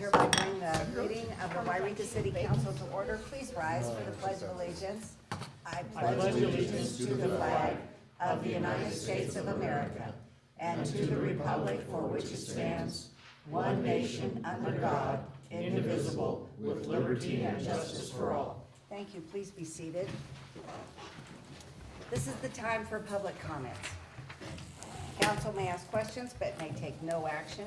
hereby bring the meeting of the Yreka City Council to order. Please rise for the Pledge of Allegiance. I pledge allegiance to the flag of the United States of America and to the republic for which it stands, one nation under God, indivisible, with liberty and justice for all. Thank you. Please be seated. This is the time for public comments. Council may ask questions but may take no action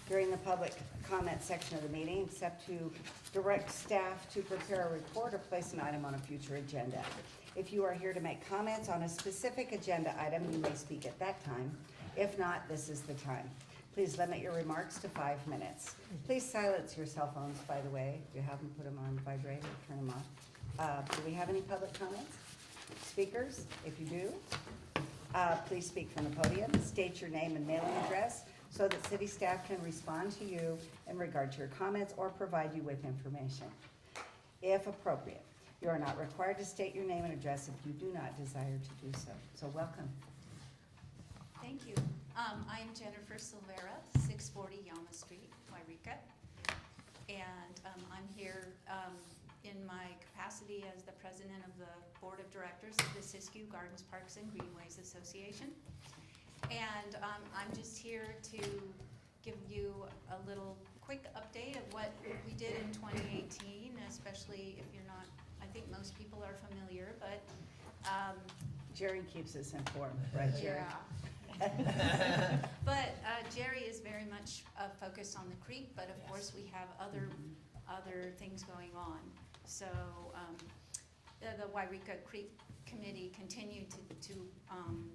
during the public comment section of the meeting except to direct staff to prepare a report or place an item on a future agenda. If you are here to make comments on a specific agenda item, you may speak at that time. If not, this is the time. Please limit your remarks to 5 minutes. Please silence your cell phones, by the way. If you have them, put them on vibrate or turn them off. Do we have any public comments? Speakers, if you do, please speak from the podium. State your name and mailing address so that city staff can respond to you in regard to your comments or provide you with information. If appropriate, you are not required to state your name and address if you do not desire to do so. So welcome. Thank you. I am Jennifer Silvera, 640 Yama Street, Yreka. And I'm here in my capacity as the president of the board of directors of the Siskiyou Gardens, Parks, and Greenways Association. And I'm just here to give you a little quick update of what we did in 2018, especially if you're not, I think most people are familiar, but Jerry keeps us informed, right, Jerry? Yeah. But Jerry is very much focused on the creek, but of course we have other things going on. So the Yreka Creek Committee continued to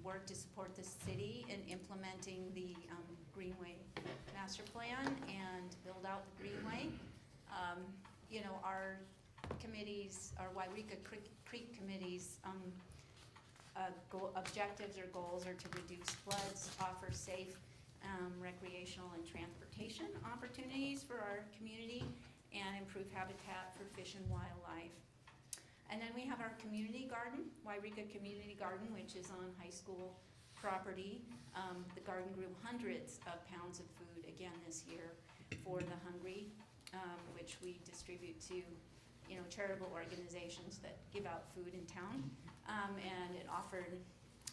work to support the city in implementing the Greenway Master Plan and build out the Greenway. You know, our committees, our Yreka Creek Committee's objectives or goals are to reduce floods, offer safe recreational and transportation opportunities for our community, and improve habitat for fish and wildlife. And then we have our community garden, Yreka Community Garden, which is on high school property. The garden grew hundreds of pounds of food again this year for the hungry, which we distribute to, you know, charitable organizations that give out food in town. And it offered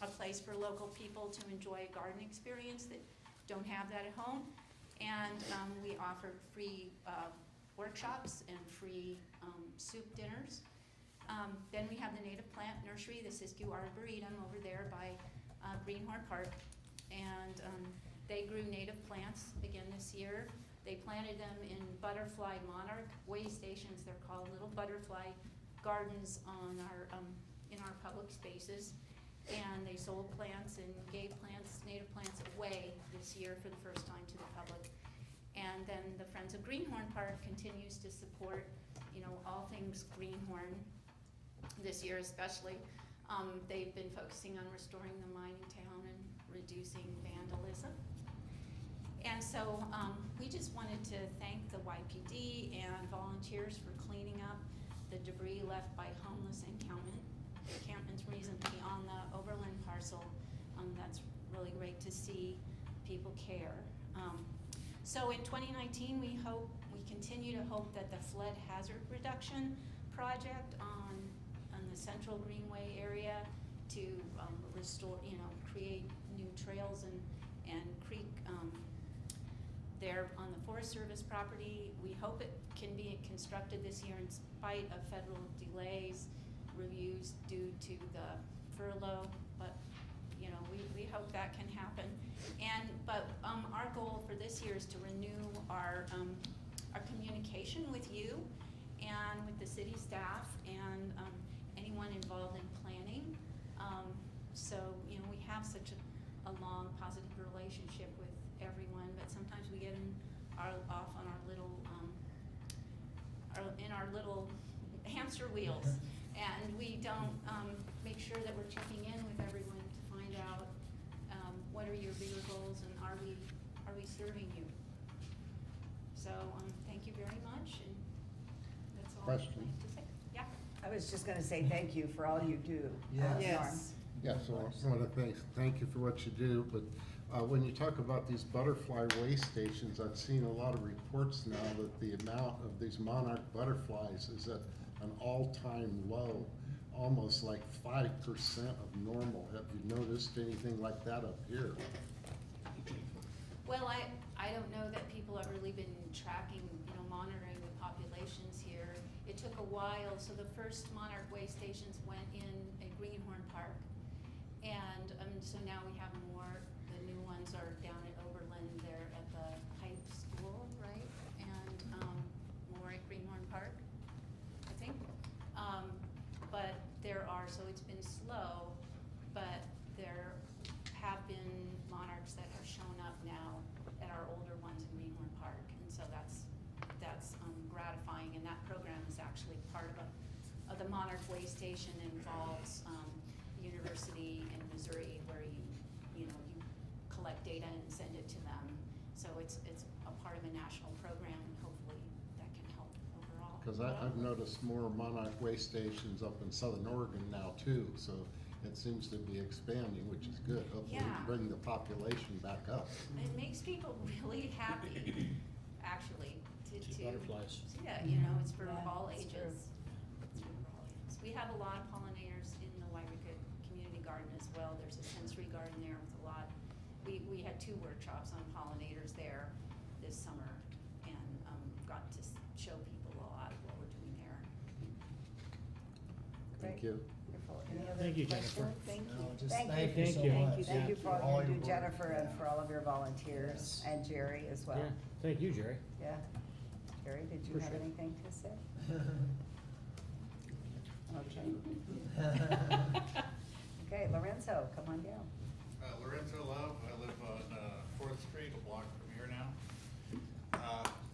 a place for local people to enjoy a garden experience that don't have that at home. And we offered free workshops and free soup dinners. Then we have the native plant nursery, the Siskiyou Arboretum over there by Greenhorn Park. And they grew native plants again this year. They planted them in butterfly monarch way stations. They're called little butterfly gardens on our in our public spaces. And they sold plants and gave plants, native plants away this year for the first time to the public. And then the Friends of Greenhorn Park continues to support, you know, all things Greenhorn this year especially. They've been focusing on restoring the mining town and reducing vandalism. And so we just wanted to thank the YPD and volunteers for cleaning up the debris left by homeless encampments recently on the Overland parcel. That's really great to see people care. So in 2019, we continue to hope that the flood hazard reduction project on the Central Greenway area to restore, you know, create new trails and creek there on the Forest Service property. We hope it can be constructed this year in spite of federal delays, reviews due to the furlough, but you know, we hope that can happen. But our goal for this year is to renew our communication with you and with the city staff and anyone involved in planning. So you know, we have such a long positive relationship with everyone, but sometimes we get off on our little hamster wheels, and we don't make sure that we're checking in with everyone to find out what are your bigger goals and are we serving you. So thank you very much, and that's all I have to say. Yeah. I was just gonna say thank you for all you do. Yes. Norm. Yes. Yeah, so I want to thank you for what you do, but when you talk about these butterfly waste stations, I've seen a lot of reports now that the amount of these monarch butterflies is at an all-time low, almost like 5% of normal. Have you noticed anything like that up here? Well, I don't know that people have really been tracking, monitoring the populations here. It took a while, so the first monarch way stations went in at Greenhorn Park. And so now we have more. The new ones are down at Oberlin there at the high school, right? And more at Greenhorn Park, I think. But there are, so it's been slow, but there have been monarchs that have shown up now at our older ones in Greenhorn Park. And so that's gratifying, and that program is actually part of the Monarch Way Station. Involves university in Missouri where you collect data and send it to them. So it's a part of a national program, and hopefully that can help overall. Because I've noticed more monarch waste stations up in southern Oregon now too, so it seems to be expanding, which is good. Hopefully Yeah. bring the population back up. It makes people really happy, actually, to Butterflies. yeah, it's for Yeah, all it's ages. true. It's for all ages. We have a lot of pollinators in the Yreka Community Garden as well. There's a sensory garden there with a lot. We had 2 workshops on pollinators there this summer, and got to show people a lot of what we're doing there. Thank Great. you. Wonderful. Any other Thank you, questions? Jennifer. Thank No, you. just Thank thank you. you so Thank you. much. Thank you for all all you do, your work. Jennifer, and Yeah. for all of your volunteers, Yes. and Jerry as well. Yeah, thank you, Jerry. Yeah. Jerry, did you have Appreciate it. anything to say? Okay. Okay, Lorenzo, come on down. Lorenzo Love, I live on 4th Street, a block from here now.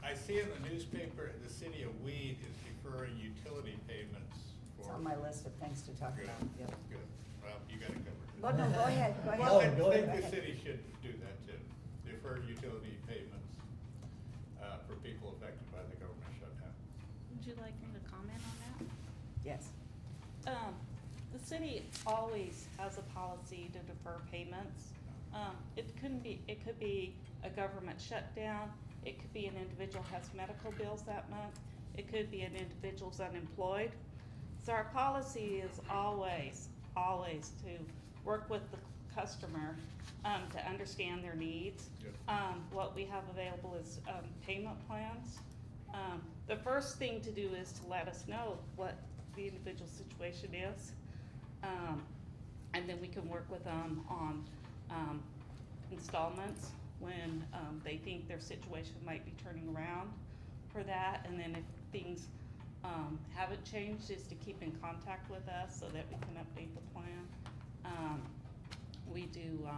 I see in the newspaper, the city of Weed is deferring utility payments It's for. on my list of things to talk Good, about. Yep. good. Well, you got it covered. Well, no, go ahead, go ahead. Well, I go think ahead. the city should do that too, defer utility payments for people affected by the government shutdown. Would you like me to comment on that? Yes. The city always has a policy to defer payments. It could be a government shutdown, it could be an individual has medical bills that month, it could be an individual's unemployed. So our policy is always to work with the customer, to understand their needs. Good. What we have available is, payment plans. The first thing to do is to let us know what the individual situation is. And then we can work with them on, installments when, they think their situation might be turning around for that. And then if things, haven't changed, is to keep in contact with us so that we can update the plan. We do,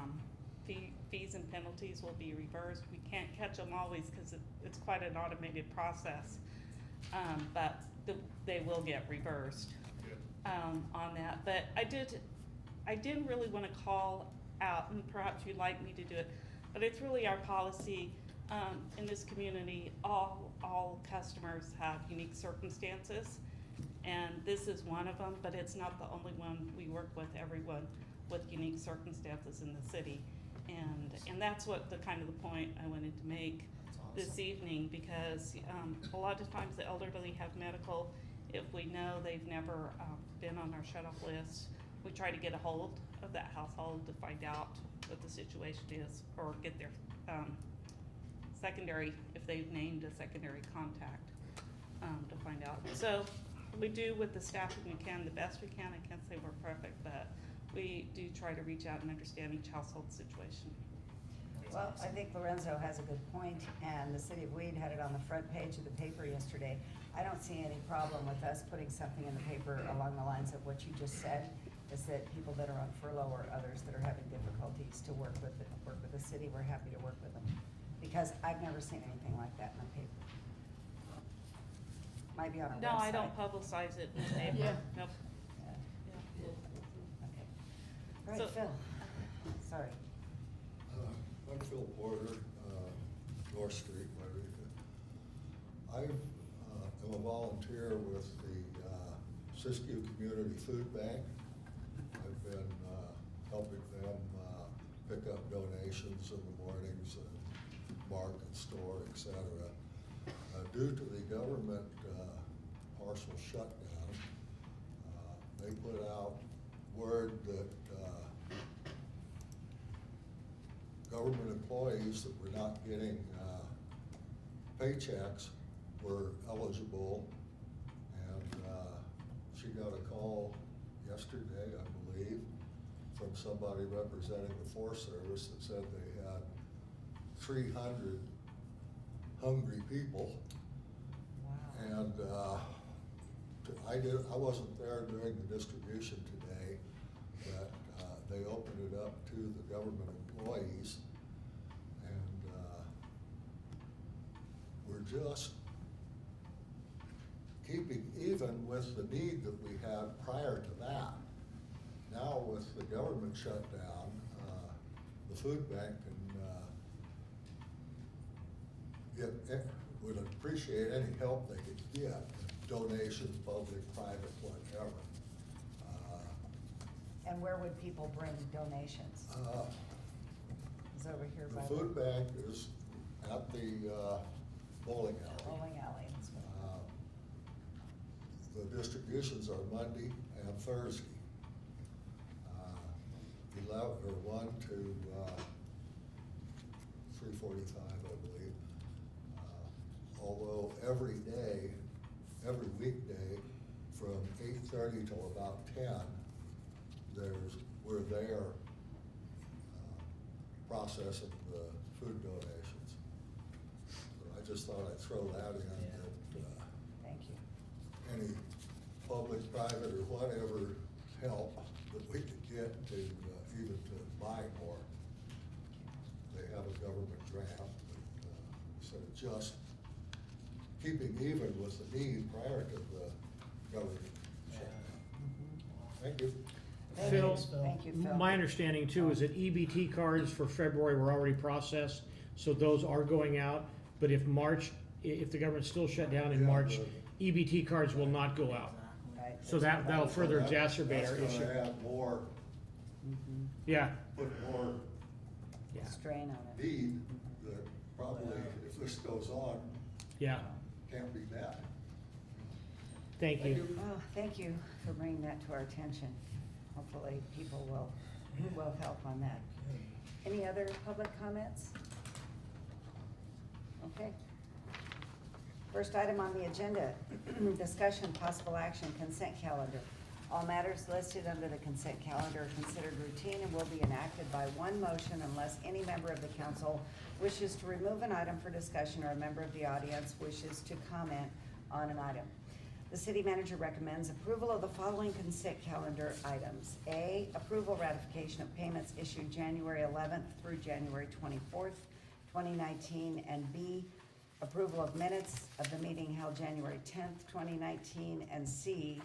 fees and penalties will be reversed. We can't catch them always because it's quite an automated process. But they will get reversed, Good. on that. But I didn't really wanna call out, and perhaps you'd like me to do it, but it's really our policy, in this community, all customers have unique circumstances. And this is one of them, but it's not the only one. We work with everyone with unique circumstances in the city. And that's what the kind of the point I wanted to make That's this awesome. evening, because a lot of times the elderly have medical. If we know they've never been on our shut-off list, we try to get a hold of that household to find out what the situation is, or get their secondary, if they've named a secondary contact, to find out. So we do with the staffing we can, the best we can. I can't say we're perfect, but we do try to reach out and understand each household situation. Well, I think Lorenzo has a good point, and the city of Weed had it on the front page of the paper yesterday. I don't see any problem with us putting something in the paper along the lines of what you just said, is that people that are on furlough or others that are having difficulties to work with the city, we're happy to work with them. Because I've never seen anything like that in the paper. Might be on our website. No, I don't publicize it in the paper. Yeah. Nope. Yeah. Yeah. Okay. All right, So- Phil, sorry. I'm Phil Porter, North Street, Yreka. I am a volunteer with the Siskiyou Community Food Bank. I've been helping them pick up donations in the mornings and market, store, etc. Due to the government partial shutdown, they put out word that government employees that were not getting paychecks were eligible, and she got a call yesterday, I believe, from somebody representing the Forest Service that said they had 300 hungry people. Wow. And I wasn't there during the distribution today, but they opened it up to the government employees, and we're just keeping even with the need that we had prior to that. Now with the government shutdown, the food bank would appreciate any help they could get, donations, public, private, whatever. And where would people bring donations? Is over here by The food bank is at the bowling alley. bowling alley. That's what- The distributions are Monday and Thursday. 1 to 3:45, I believe. Although every day, every weekday, from 8:30 till about 10, we're there processing the food donations. So I just thought I'd throw that in, that Thank you. any public, private, or whatever help that we could get to even to buy more. They have a government grant, but so just keeping even with the need prior to the government shutdown. Thank you. Thank Phil, you. Thank you, Phil. My understanding too is that EBT cards for February were already processed, so those are going out. But if the government's still shut down in Yeah, March, but- EBT cards will not go out. Right. So that'll further exacerbate our That's issue. gonna add more, Mhm. Yeah, put more yeah, Strain on it. need that probably, if this goes on, yeah. can't be met. Thank you. Oh, thank you for bringing that to our attention. Hopefully, people will help on that. Any other public comments? Okay. First item on the agenda, discussion, possible action, consent calendar. All matters listed under the consent calendar are considered routine and will be enacted by one motion unless any member of the council wishes to remove an item for discussion or a member of the audience wishes to comment on an item. The city manager recommends approval of the following consent calendar items. A, approval ratification of payments issued January 11th through January 24th, 2019, and B, approval of minutes of the meeting held January 10th, 2019, and C,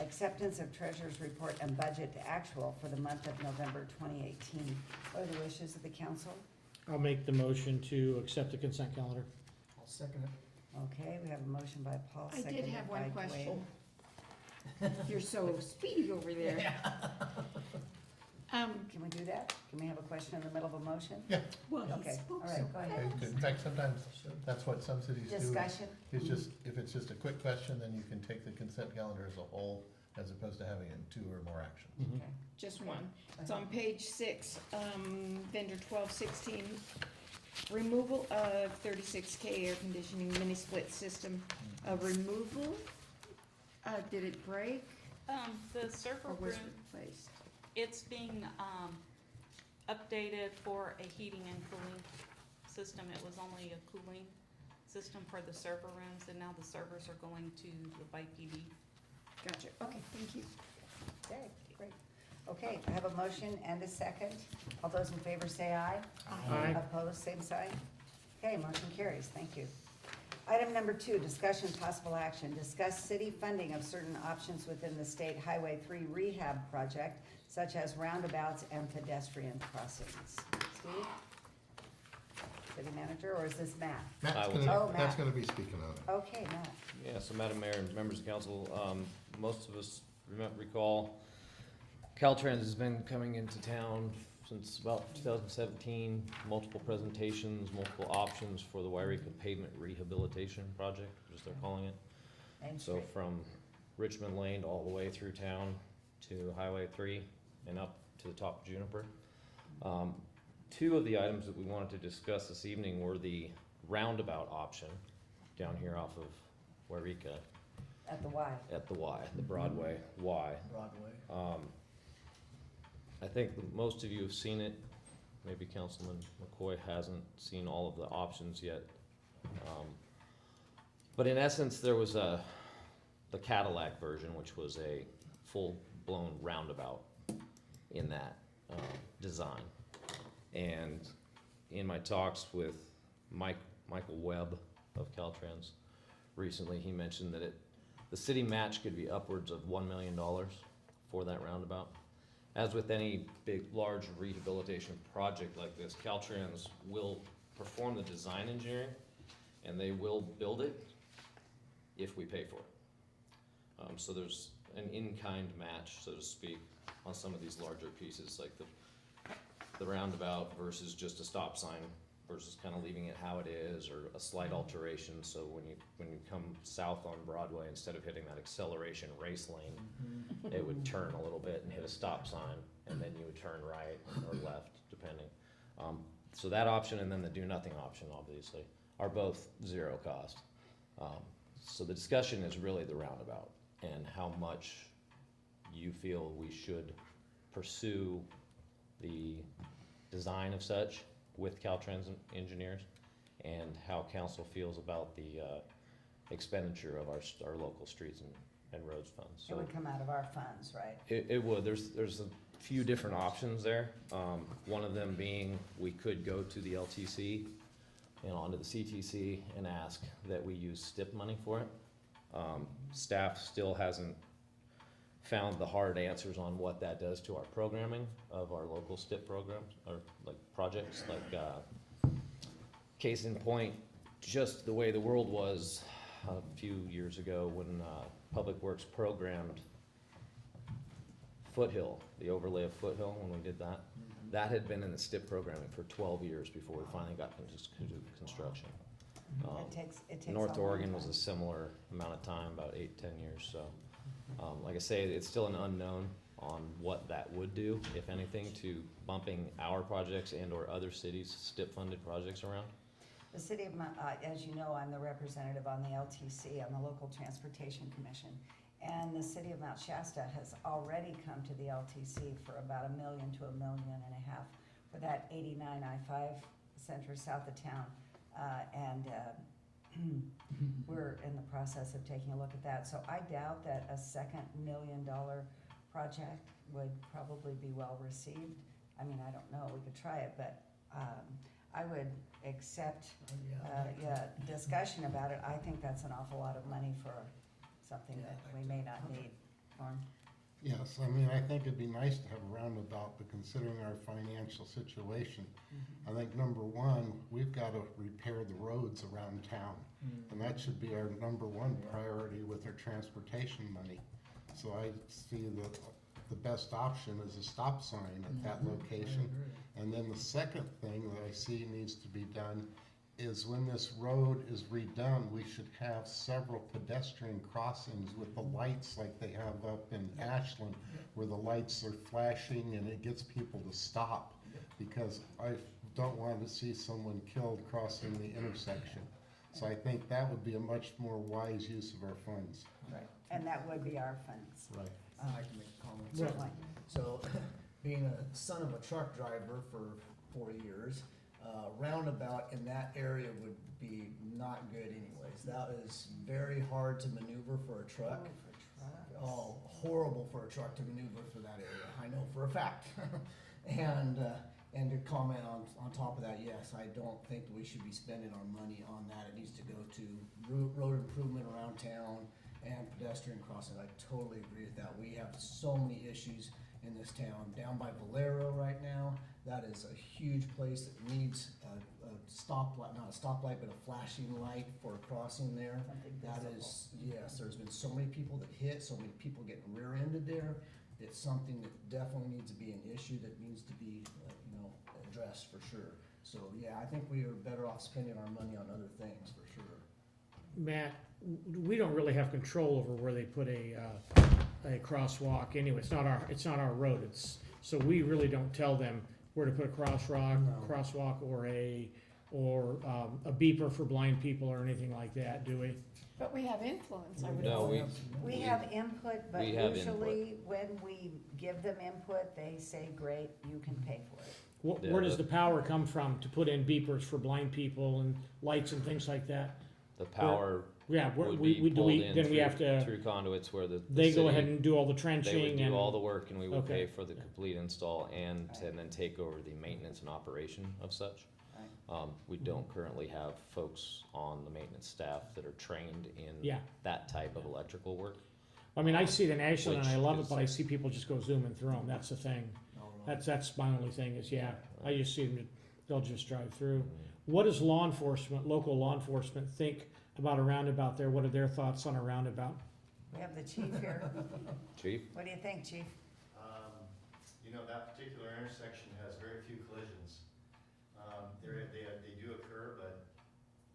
acceptance of treasurer's report and budget to actual for the month of November 2018. What are the wishes of the council? I'll make the motion to accept the consent calendar. I'll second it. Okay, we have a motion by Paul, I did seconded have by one Dwayne. question. You're so speedy over there. Can we do that? Can we have a question in the middle of a motion? Yeah, Well, he Okay, spoke all so right, go ahead. in fact, sometimes that's what some cities do. Discussion? It's just, if it's just a quick question, then you can take the consent calendar as a whole, as opposed to having it in 2 or more actions. Mhm. Okay. Just one. It's on page 6, vendor 1216. Removal of 36K air conditioning mini split system. A removal? Did it break The server or was room, replaced? it's being, updated for a heating and cooling system. It was only a cooling system for the server rooms, and now the servers are going to the YPD. Gotcha. Okay, thank you. Okay, great. Okay, I have a motion and a second. All those in favor say aye. Aye. Opposed, same sign. Okay, motion carries. Thank you. Item number 2, discussion possible action. Discuss city funding of certain options within the State Highway 3 rehab project, such as roundabouts and pedestrian crossings. Steve? City manager, or is this Matt? Matt's I will- Oh, gonna, Matt. Matt's gonna be speaking on it. Okay, Matt. Yeah, so Madam Mayor and members of council, most of us recall Caltrans has been coming into town since about 2017, multiple presentations, multiple options for the Yreka pavement rehabilitation project, as they're calling it. Main So Street. from Richmond Lane all the way through town to Highway 3 and up to the top of Juniper. Two of the items that we wanted to discuss this evening were the roundabout option down here off of Yreka At the Y. at the Y, the Broadway Y. Broadway. I think that most of you have seen it. Maybe Councilman McCoy hasn't seen all of the options yet. But in essence, there was the Cadillac version, which was a full-blown roundabout in that design. And in my talks with Michael Webb of Caltrans recently, he mentioned that the city match could be upwards of $1 million for that roundabout. As with any big, large rehabilitation project like this, Caltrans will perform the design engineering and they will build it if we pay for it. So there's an in-kind match, so to speak, on some of these larger pieces, like the roundabout versus just a stop sign versus kind of leaving it how it is, or a slight alteration. So when you come south on Broadway, instead of hitting that acceleration race lane, it would turn a little bit and hit a stop sign, and then you would turn right or left, depending. So that option and then the do nothing option, obviously, are both zero cost. So the discussion is really the roundabout and how much you feel we should pursue the design of such with Caltrans engineers, and how council feels about the expenditure of our local streets and roads funds. It So would come out of our funds, right? it would. There's a few different options there. One of them being we could go to the LTC and onto the CTC and ask that we use STIP money for it. Staff still hasn't found the hard answers on what that does to our programming of our local STIP programs, or like projects, like case in point, just the way the world was a few years ago when Public Works programmed Foothill, the overlay of Foothill, when we did that. That had been in the STIP programming for 12 years before we finally got into construction. It takes a North long Oregon was time. a similar amount of time, about 8-10 years, so. Like I say, it's still an unknown on what that would do, if anything, to bumping our projects and or other cities' STIP-funded projects around. The city of Mount, as you know, I'm the representative on the LTC, on the Local Transportation Commission. And the city of Mount Shasta has already come to the LTC for about $1 million to $1.5 million for that 89 I-5 center south of town. We're in the process of taking a look at that. So I doubt that a second $1 million project would probably be well received. I mean, I don't know, we could try it, but I would accept discussion about it. I think that's an awful lot of money for something that we may not need. Norm? Yes, I mean, I think it'd be nice to have a roundabout, but considering our financial situation, I think number one, we've got to repair the roads around town. And that should be our number one priority with our transportation money. So I see the best option is a stop sign at that location. And then the second thing that I see needs to be done is when this road is redone, we should have several pedestrian crossings with the lights like they have up in Ashland, where the lights are flashing and it gets people to stop, because I don't want to see someone killed crossing the intersection. So I think that would be a much more wise use of our funds. Right. And that would be our funds. Right. I'd like to make a comment. Certainly. So, being a son of a truck driver for 4 years, roundabout in that area would be not good anyways. That is very hard to maneuver for a truck. Oh, horrible for a truck to maneuver through that area, I know for a fact. And to comment on top of that, yes, I don't think we should be spending our money on that. It needs to go to road improvement around town and pedestrian crossing. I totally agree with that. We have so many issues in this town. Down by Valero right now, that is a huge place that needs a stoplight, not a stoplight, but a flashing light for a crossing there. Something That visible. is, yes, there's been so many people that hit, so many people getting rear-ended there. it's something that definitely needs to be an issue that needs to be, addressed for sure. So, yeah, I think we are better off spending our money on other things for sure. Matt, we don't really have control over where they put a crosswalk anyway. It's not our road. So we really don't tell them where to put a crosswalk or a beeper for blind people or anything like that, do we? But we have influence, I would No, think. We have input, but We have usually when we give them input, they say, great, you can pay for it. Where does the power come from to put in beepers for blind people and lights and things like that? The power Yeah, would we be do pulled in then we have to, through conduits where the they go city- ahead and do all the They trenching would do and, all the work and we would Okay. pay for the complete install and then take over the maintenance and operation of such. We don't currently have folks on the maintenance staff that are trained in Yeah. that type of electrical work. I mean, I see it in Ashland and I Which love it, is- but I see people just go zooming through them, that's the thing. That's my only thing is, yeah, I just see them, they'll just drive through. What does law enforcement, local law enforcement think about a roundabout there? What are their thoughts on a roundabout? We have the chief here. Chief? What do you think, chief? That particular intersection has very few collisions. They do occur, but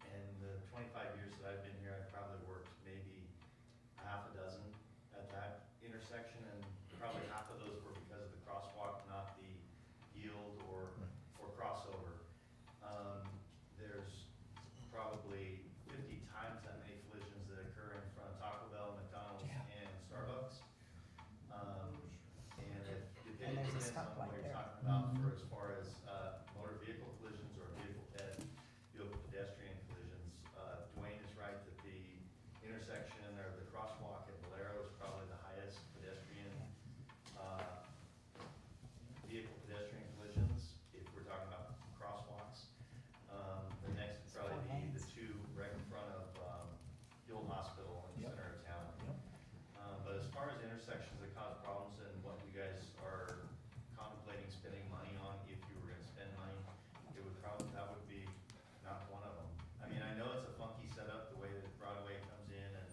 in the 25 years that I've been here, I've probably worked maybe half a dozen at that intersection, and probably half of those were because of the crosswalk, not the yield or crossover. There's probably 50 times that many collisions that occur in front of Taco Bell, McDonald's, and Starbucks. And it And there's a depends on stoplight what you're there. talking about for as far as motor vehicle collisions or vehicle pedestrian collisions. Dwayne is right that the intersection or the crosswalk at Valero is probably the highest pedestrian vehicle pedestrian collisions, if we're talking about crosswalks. The next would probably be the two right in front of the old hospital in the center of town. But as far as intersections that cause problems and what you guys are contemplating spending money on, if you were gonna spend money, that would be not one of them. I mean, I know it's a funky setup, the way that Broadway comes in and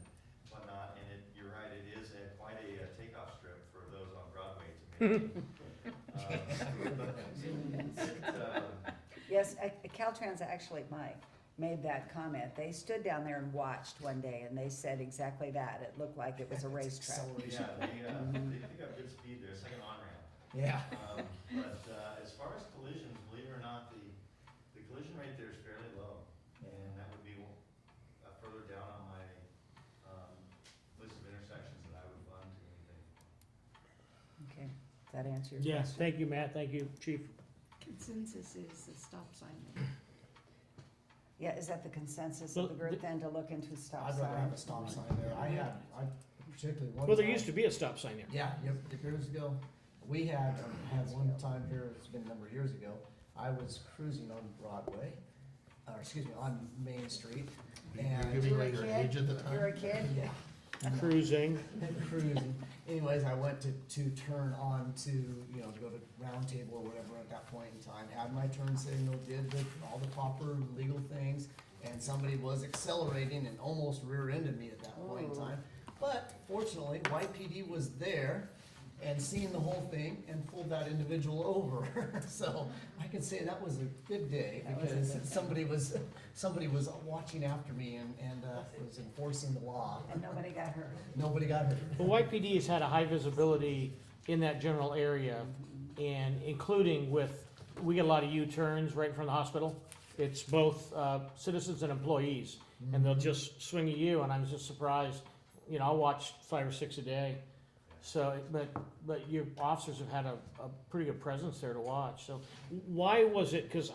whatnot, and you're right, it is quite a takeoff strip for those on Broadway to make. Yes, Caltrans actually, Mike, made that comment. They stood down there and watched one day and they said exactly that. It looked like it was a racetrack. Acceleration. Yeah, they pick up good speed there, it's like an on-ramp. Yeah. But as far as collisions, believe it or not, the collision rate there is fairly low. And that would be further down on my list of intersections that I would fund to anything. Okay, does that answer your Yes, question? thank you, Matt, thank you, chief. Consensus is the stop sign. Yeah, is that the consensus of the group then to look into stop I'd rather have a signs? stop sign there. I particularly one. Well, there time- used to be a stop sign there. Yeah, years ago, we had one time here, it's been a number of years ago, I was cruising on Broadway, on Main Street, You're and. giving You're a away your kid? age at the time? You're a kid? Yeah. Cruising. Cruising. Anyways, I went to turn on to, to go to Round Table or whatever at that point in time, had my turn signal, did all the proper legal things, and somebody was accelerating and almost rear-ended me at that point in time. But fortunately, YPD was there and seen the whole thing and pulled that individual over. So I can say that was a good day That was a because good day. somebody was watching after me and was enforcing the law. And nobody got hurt. Nobody got hurt. Well, YPD has had a high visibility in that general area, and including we get a lot of U-turns right in front of the hospital. It's both citizens and employees, and they'll just swing at you, and I'm just surprised. I'll watch 5 or 6 a day. So, but your officers have had a pretty good presence there to watch. So why was it, because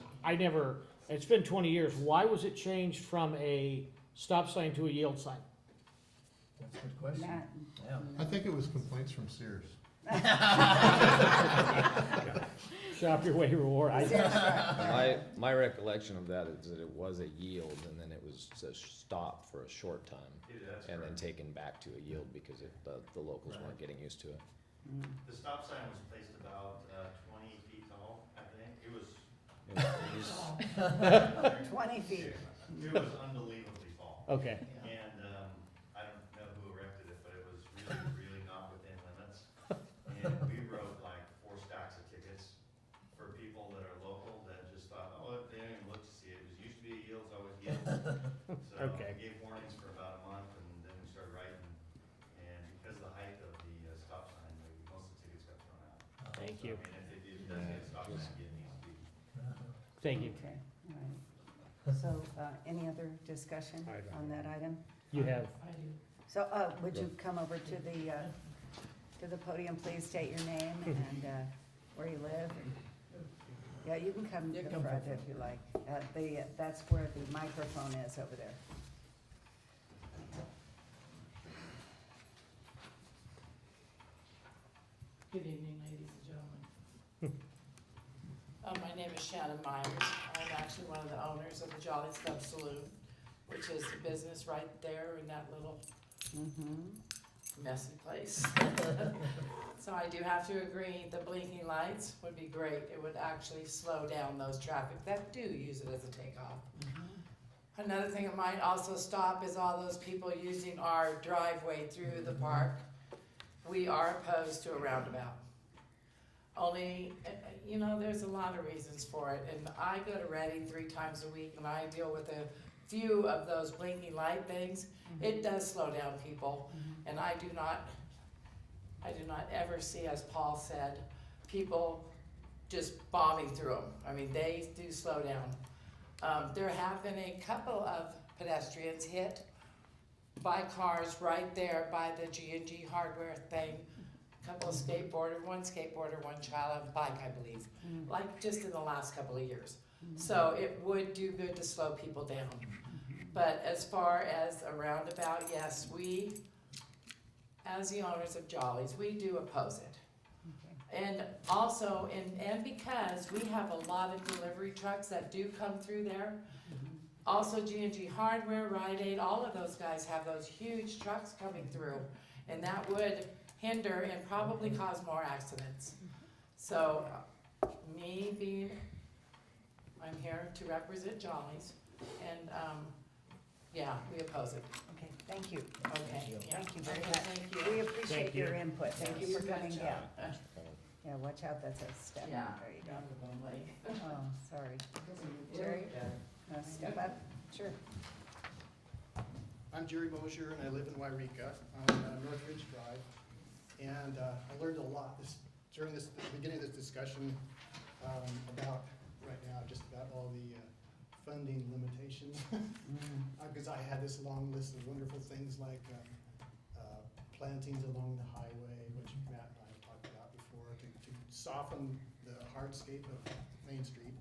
it's been 20 years, why was it changed from a stop sign to a yield sign? That's a good question. Matt? Yeah. I think it was complaints from Sears. Shop your way reward. My recollection of that is that it was a yield and then it was a stop for a short time. That's And then correct. taken back to a yield because the locals weren't getting used to it. The stop sign was placed about 20 feet tall, I think. It was 20 feet. It was unbelievably tall. Okay. And I don't know who erected it, but it was really, really not within limits. And So Okay. we gave warnings for about a month, and then we started writing, and because of the height of the stop sign, most of the tickets got thrown out. Thank So, you. I mean, if it does get a stop sign, it needs to be. Thank you. Okay, all right. So, any other discussion on that item? You have, So, would you come over to the podium, please state your name and where you live? Yeah, you can come to the front if you like. That's where the microphone is over there. Good evening, ladies and gentlemen. My name is Shannon Myers. I'm actually one of the owners of the Jolly's Club Saloon, which is the business right there in that little messy place. So I do have to agree, the blinking lights would be great. It would actually slow down those traffic that do use it as a takeoff. Another thing it might also stop is all those people using our driveway through the park. We are opposed to a roundabout. Only, you know, there's a lot of reasons for it, and I go to Reading 3 times a week, and I deal with a few of those blinking light things. It does slow down people, and I do not ever see, as Paul said, people just bombing through them. I mean, they do slow down. There have been a couple of pedestrians hit by cars right there by the G&G hardware thing. A couple of one skateboarder, one child on a bike, I believe, like just in the last couple of years. So it would do good to slow people down. But as far as a roundabout, yes, we, as the owners of Jolly's, we do oppose it. And also, and because we have a lot of delivery trucks that do come through there, also G&G Hardware, Rite Aid, all of those guys have those huge trucks coming through, and that would hinder and probably cause more accidents. So, me being, I'm here to represent Jolly's, and, yeah, we oppose it. Okay, thank you. Okay, yeah. Thank you very Okay, much. thank you. We appreciate Thank you. your input. Thank you for coming down. Yeah. Yeah, watch out, that's a step. Yeah. There you go. Oh, sorry. Jerry, step up, sure. I'm Jerry Mosier, and I live in Yreka on North Ridge Drive. And I learned a lot during the beginning of this discussion about, right now, just about all the funding limitations. Because I had this long list of wonderful things like plantings along the highway, which Matt and I have talked about before, to soften the hardscape of Main Street.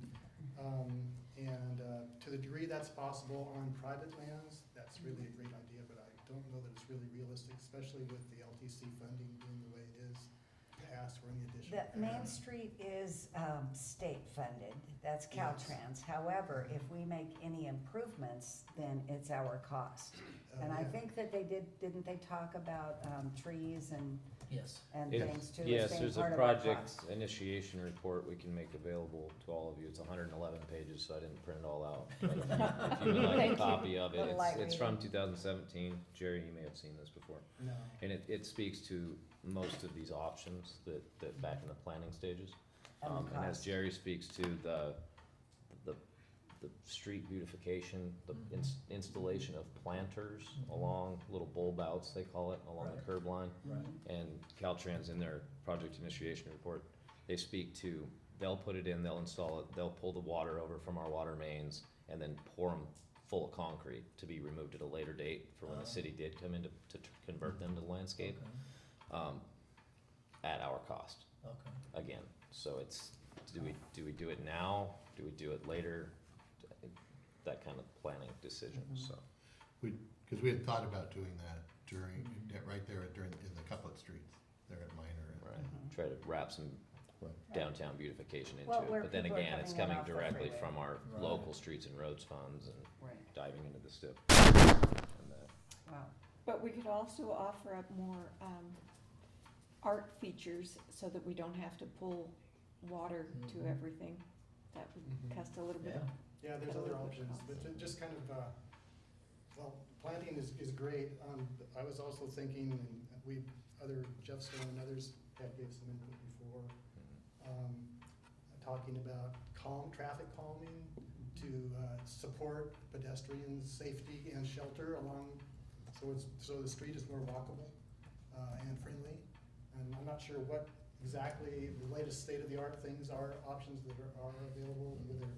And to the degree that's possible on private lands, that's really a great idea, but I don't know that it's really realistic, especially with the LTC funding being the way it is, to ask for any additional. The Main Street is state funded, that's Caltrans. However, if we make any improvements, then it's our cost. And I Yeah. think that didn't they talk about trees and Yes. things too? as Yes, being there's a part of our project cost? initiation report we can make available to all of you. It's 111 pages, so I didn't print it all out. But if you would like Thank a you. copy of it, Little light it's from reading. 2017. Jerry, you may have seen this before. No. And it speaks to most of these options that back in the planning stages. And the And as cost. Jerry speaks to the street beautification, the installation of planters along little bulb outs, they call it, along the Right. curb line. Right. And Caltrans in their project initiation report, they speak to, they'll put it in, they'll install it, they'll pull the water over from our water mains and then pour them full of concrete to be removed at a later date for when the city did come in to convert them to landscape, at our cost, Okay. again. So it's, do we do it now? Do we do it later? I think that kind of planning decision, so. Because we had thought about doing that during, right there in the couplet streets, there at Minor. Right, try to wrap some downtown beautification into Well, it, where but then people are again, it's coming in coming off the directly freeway. from our Right. local streets and roads funds and Right, diving into the STIP. And, wow. But we could also offer up more, art features so that we don't have to pull water to Mhm. everything. That would cost a little bit. Yeah. Yeah, there's other options, but just kind of, well, planting is great. I was also thinking, and Jeff Stone and others have gave some input before, talking about traffic calming, to support pedestrian safety and shelter along, so the street is more walkable and friendly. And I'm not sure what exactly the latest state-of-the-art things are, options that are available, and whether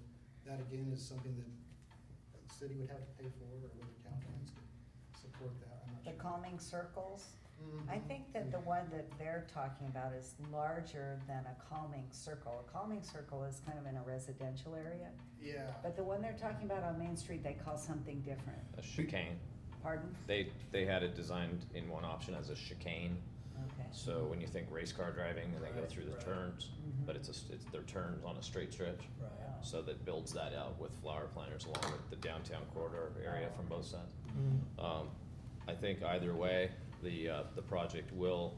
that again is something that the city would have to pay for, or whether Caltrans could support that, I'm not The sure. calming circles, I Mhm. think that the one that they're talking about is larger than a calming circle. A calming circle is kind of in a residential area, Yeah, but the one they're talking about on Main Street, they call something different. A chicane. Pardon? They had it designed in one option as a chicane. Okay. So when you think race car driving and they go Right, through the right. turns, Mhm. but it's their turns on a straight stretch. Right. So that builds that out with flower planters along the downtown corridor area from both sides. I think either way, the project will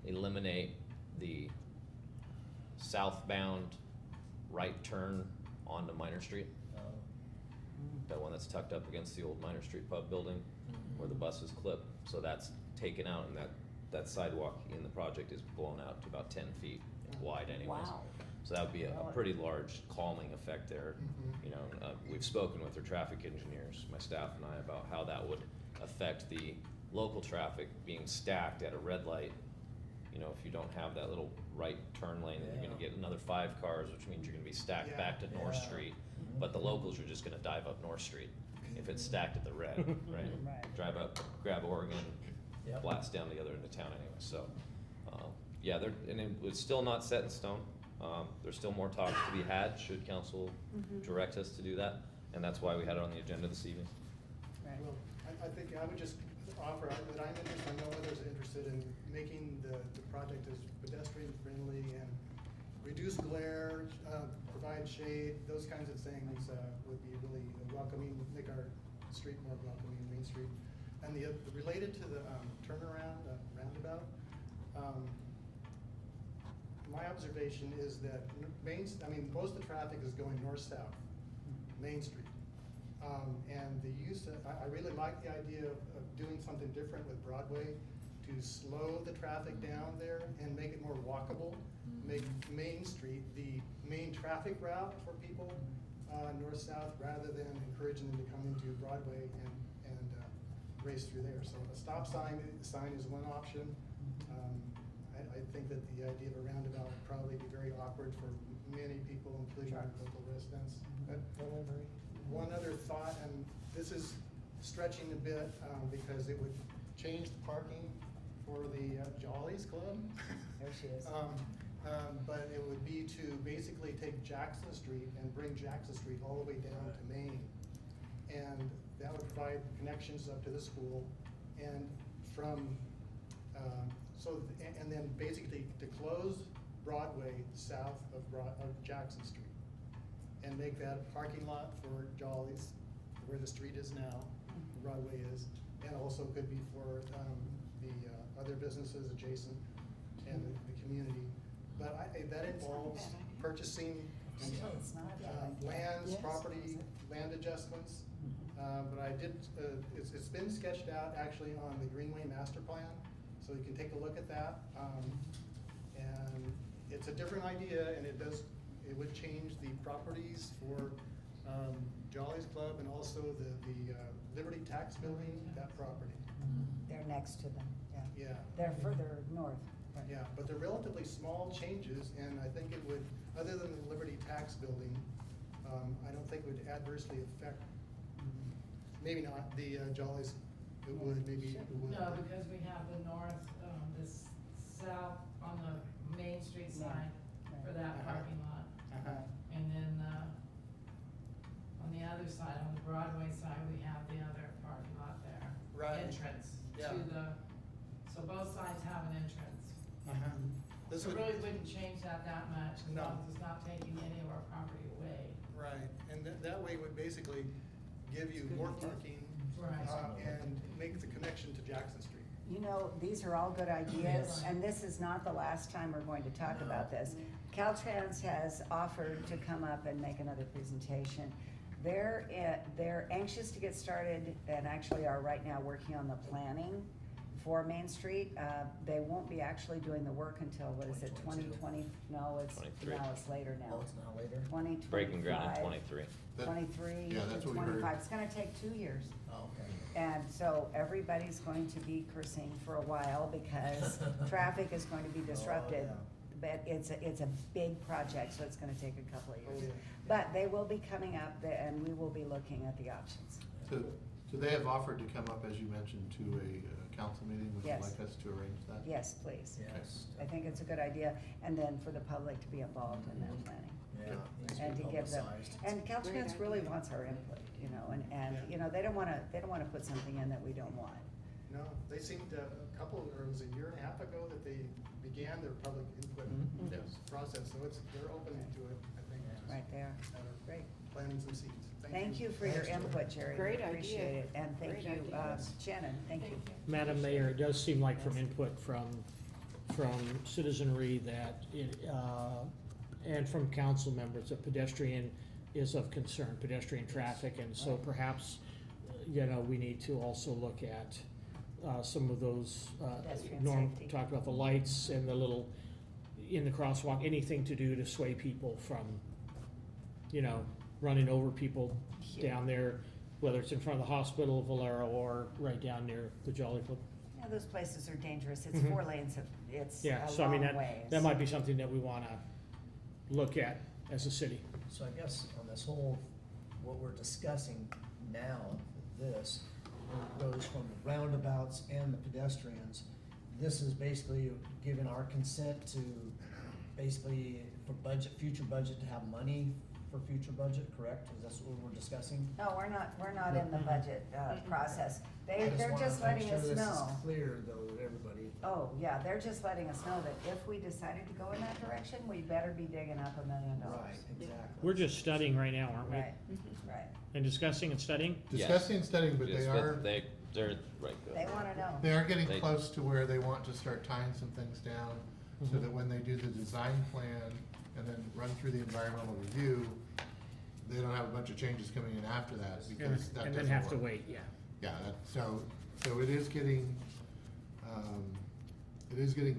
eliminate the southbound right turn onto Minor Street. That one that's tucked up against the old Minor Street pub building where the buses clip. So that's taken out, and that sidewalk in the project is blown out to about 10 feet wide anyways. Wow. So that would be a pretty large calming effect there. Mhm. You know, we've spoken with their traffic engineers, my staff and I, about how that would affect the local traffic being stacked at a red light. You know, if you don't have that little right turn lane, then you're gonna get another 5 cars, which means you're gonna be stacked Yeah. back to North Yeah. Street. But the locals are just gonna dive up North Street if it's stacked at the red, right? Right. Drive up, grab Oregon, Yep. blast down the other end of town anyway, so. Yeah, it's still not set in stone. There's still more talks to be had, should council direct us to do that, and that's why we had it on the agenda this evening. Right. Well, I think I would just offer that I'm interested, I know others are interested in making the project as pedestrian friendly and reduce glare, provide shade, those kinds of things would be really welcoming, make our street more welcoming, Main Street. And related to the turnaround, roundabout, my observation is that most of the traffic is going north-south, Main Street. And the use of, I really like the idea of doing something different with Broadway to slow the traffic down there and make it more walkable, make Main Street the main traffic route for people, north-south, rather than encouraging them to come into Broadway and race through there. So a stop sign is one option. I think that the idea of a roundabout would probably be very awkward for many people, including our local residents. But one other thought, and this is stretching a bit, because it would change the parking for the Jollies Club. There she is. But it would be to basically take Jackson Street and bring Jackson Street all the way down to Main. And that would provide connections up to the school, and from, and then basically to close Broadway south of Jackson Street and make that a parking lot for Jollies, where the street is now, Broadway is, and also could be for the other businesses adjacent and the community. But that involves purchasing It's not a bad idea. lands, Yes. property, land adjustments. But I did, it's been sketched out actually on the Greenway Master Plan, so you can take a look at that. And it's a different idea, and it would change the properties for Jollies Club and also the Liberty Tax Building, that property. They're next to them, yeah. Yeah. They're further north. Right. Yeah, but they're relatively small changes, and I think it would, other than the Liberty Tax Building, I don't think it would adversely affect, maybe not the Jollies, it would, maybe it would. No, because we have the north, this south on the Main Street side for that Uh-huh. parking lot. Uh-huh. And then, on the other side, on the Broadway side, we have the other parking lot there. Right. Entrance Yeah. to so both sides have an entrance. Uh-huh. This So it would, really wouldn't change that much, as No. long as it's not taking any of our property away. right, and that way would basically give you more parking, Right. and make the connection to Jackson Street. You know, these are all good ideas, and this is not the last time we're going to talk about this. Caltrans has offered to come up and make another presentation. They're anxious to get started, and actually are right now working on the planning for Main Street. They won't be actually doing the work until, what is it, 2020? No, it's, 23. no, it's later now. Oh, it's not later? 2025. Breaking ground in 23. 23 Yeah, that's to what we heard. 25. It's gonna take 2 years. Oh, okay. And so everybody's going to be cursing for a while because traffic is going to be disrupted. Oh, But it's a big project, so it's gonna take a couple of Oh, years. yeah. But they will be coming up and we will be looking at the options. So they have offered to come up, as you mentioned, to a council meeting. Would you Yes. like us to arrange that? Yes, please. Yes. I think it's a good idea, and then for the public to be involved in that planning. Yeah. needs And be to give them, publicized. and Caltrans really wants our input, you know, and, Yeah. you know, they don't wanna put something in that we don't want. No, they seemed, a couple, or it was a year and a half ago that they began their public input Mhm. Yes. process, so they're open to it, I think. Right there. Matter of Great. planting some seeds. Thank you for your Thanks, Jerry. input, Jerry. Great We Appreciate idea. it, and thank Great you, ideas. Shannon, thank you. Madam Mayor, it does seem like from input from citizenry that and from council members, that pedestrian is of concern, pedestrian traffic, and so perhaps, we need to also look at, some of those, Pedestrian Norm safety. talked about the lights and the little, in the crosswalk, anything to do to sway people from, running over people down there, whether it's in front of the hospital, Valero, or right down near the Jolly Club. Yeah, those places are dangerous. It's Mhm. 4 lanes, it's Yeah, a so I mean, long ways. that might be something that we wanna look at as a city. So I guess on this whole, what we're discussing now, this goes from the roundabouts and the pedestrians. This is basically giving our consent to basically for future budget to have money for future budget, correct? Is that what we're discussing? No, we're not in the budget, process. I They're wanna just make letting sure us this is know. clear though, to everybody. Oh, yeah, they're just letting us know that if we decided to go in that direction, we better be digging up $1 million. Right, exactly. We're just studying right now, aren't we? Right, right. And discussing and studying? Yes. Discussing and studying, but Yes, they are, they're, right, go. They wanna know. they are getting They- close to where they want to start tying some things down, so Mhm. that when they do the design plan and then run through the environmental review, they don't have a bunch of changes coming in after that, because that And doesn't then have to work. wait, yeah. Yeah, so it is getting,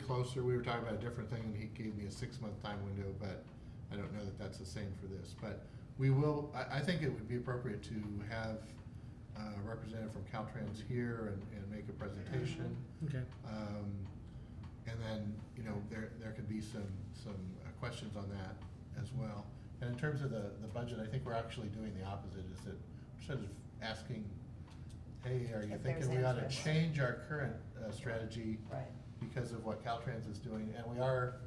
closer. We were talking about a different thing, and he gave me a 6-month time window, but I don't know that that's the same for this. But we will, I think it would be appropriate to have a representative from Caltrans here and make a presentation. Okay. And then, there could be some questions on that as well. And in terms of the budget, I think we're actually doing the opposite, is that instead of asking, hey, are you If there's thinking we ought to interest. change our current strategy Right. because of what Caltrans is doing? And we are,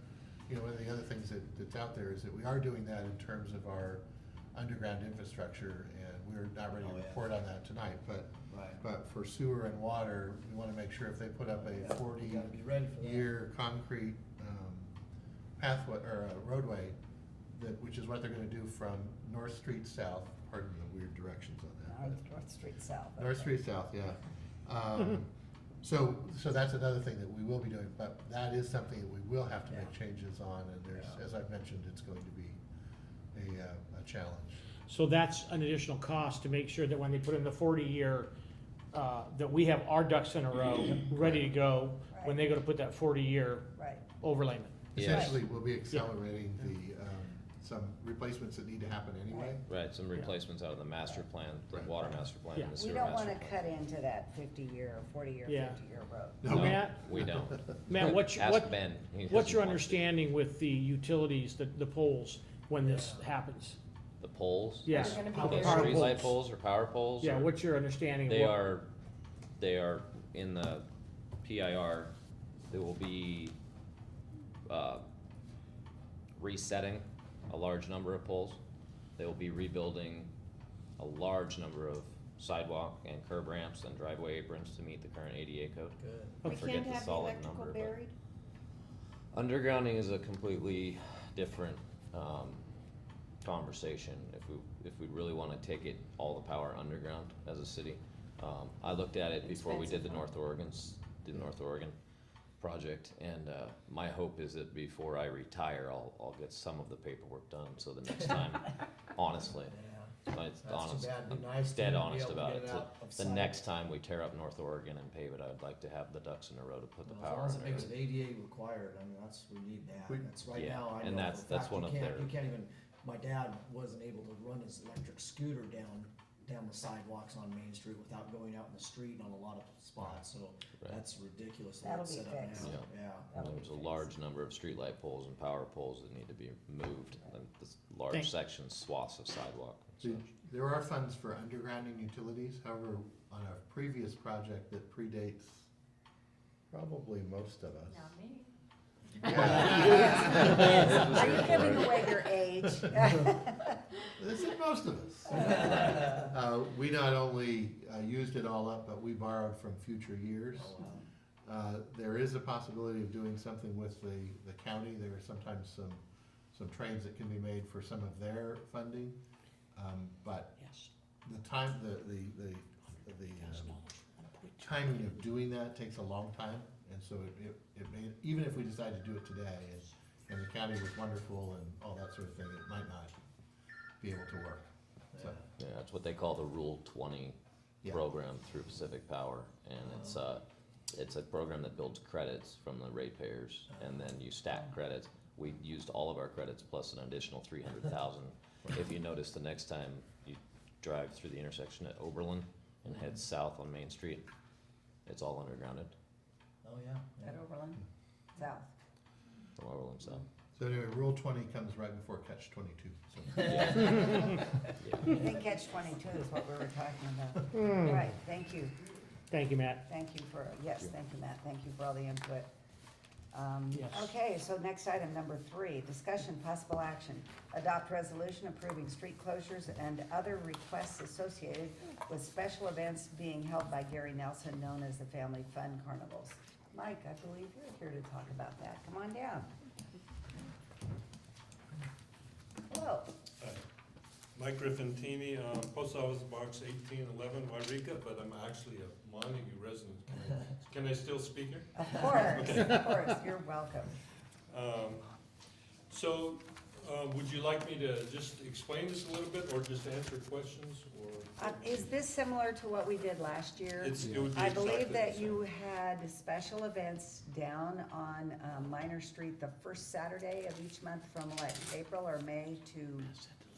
one of the other things that's out there is that we are doing that in terms of our underground infrastructure, and we're not ready to Oh, yeah. report on that tonight, but Right. but for sewer and water, we wanna make sure if they put up a Yeah, we gotta be ready for that. 40-year concrete pathway, or roadway, which is what they're gonna do from North Street South, pardon the weird directions on that. North Street South. North Street South, yeah. So that's another thing that we will be doing, but that is something that we will have to make Yeah. changes on, and there's, Yeah. as I've mentioned, it's going to be a challenge. So that's an additional cost to make sure that when they put in the 40-year, that we have our ducks in a row, ready to go, when they go to put that 40-year Right. overlayment. Yeah. Essentially, we'll be accelerating some replacements that need to happen anyway. Right, some replacements out of the master plan, the Right. water master plan, Yeah. and the We sewer don't master wanna plan. cut into that 50-year, 40-year, Yeah. 50-year road. No. Matt, We don't. Matt, what's Ask Ben. He what's doesn't your want to. understanding with the utilities, the poles, when this happens? The poles? Yeah. They're gonna be How- The there. power streetlight poles or power poles? Yeah, or- what's your understanding? of They what- are in the PIR, there will be, resetting a large number of poles. They will be rebuilding a large number of sidewalk and curb ramps and driveway aprons to meet the current ADA code. Good. I We forget can't the have the solid electrical number, but- buried? Undergrounding is a completely different, conversation, if we really wanna take it, all the power underground as a city. I looked at it before we did the North Oregon project, and, my hope is that before I retire, I'll get some of the paperwork done, so the next time, honestly, It's That's honest, too bad. It'd be I'm nice to dead be honest able to about get it. it So out of the sight. next time we tear up North Oregon and pave it, I'd like to have the ducks in a row to put the As power long as in it there. makes it ADA required, I mean, we need that. We- That's right Yeah, now, I and know that's- for a that's fact one you of can't, their- you can't even, my dad wasn't able to run his electric scooter down the sidewalks on Main Street without going out in the street on a lot of spots, so Right. that's ridiculous the way That'll it's be set up fixed. now, Yeah. yeah. That'll There's a be fixed. large number of streetlight poles and power poles that need to be moved, and this large Thank- sections, swaths of sidewalk and such. There are funds for undergrounding utilities, however, on a previous project that predates probably most of us. Not me. Yes. Are you giving away your age? This is most of us. We not only used it all up, but we borrowed from future years. There is a possibility of doing something with the county. There are sometimes some trains that can be made for some of their funding. But the time, the timing of doing that takes a long time. And so it may, even if we decide to do it today, and the county was wonderful and all that sort of thing, it might not be able to work. So, Yeah, that's what they call the Rule 20 Yeah. program through Pacific Power, and it's a program that builds credits from the ratepayers, and then you stack credits. We used all of our credits plus an additional 300,000. If you notice, the next time you drive through the intersection at Oberlin and head south on Main Street, it's all undergrounded Oh, yeah, yeah. At Oberlin, south. from Oberlin south. So anyway, Rule 20 comes right before Catch 22. So. I think catch 22 is what we were talking about. Right, thank you. Thank you, Matt. Thank you for, yes, thank you, Matt, thank you for all the input. Yes. Okay, so next item, number 3, discussion, possible action. Adopt resolution approving street closures and other requests associated with special events being held by Gary Nelson, known as the Family Fun Carnivals. Mike, I believe you're here to talk about that. Come on down. Hello. Mike Griffintini, Post Office Box 1811, Yreka, but I'm actually a Montague resident. Can I still speak here? Of course, you're welcome. So, would you like me to just explain this a little bit, or just answer questions, or? Is this similar to what we did last year? It would be I exactly believe the that same. you had special events down on Minor Street the first Saturday of each month from what, April or May to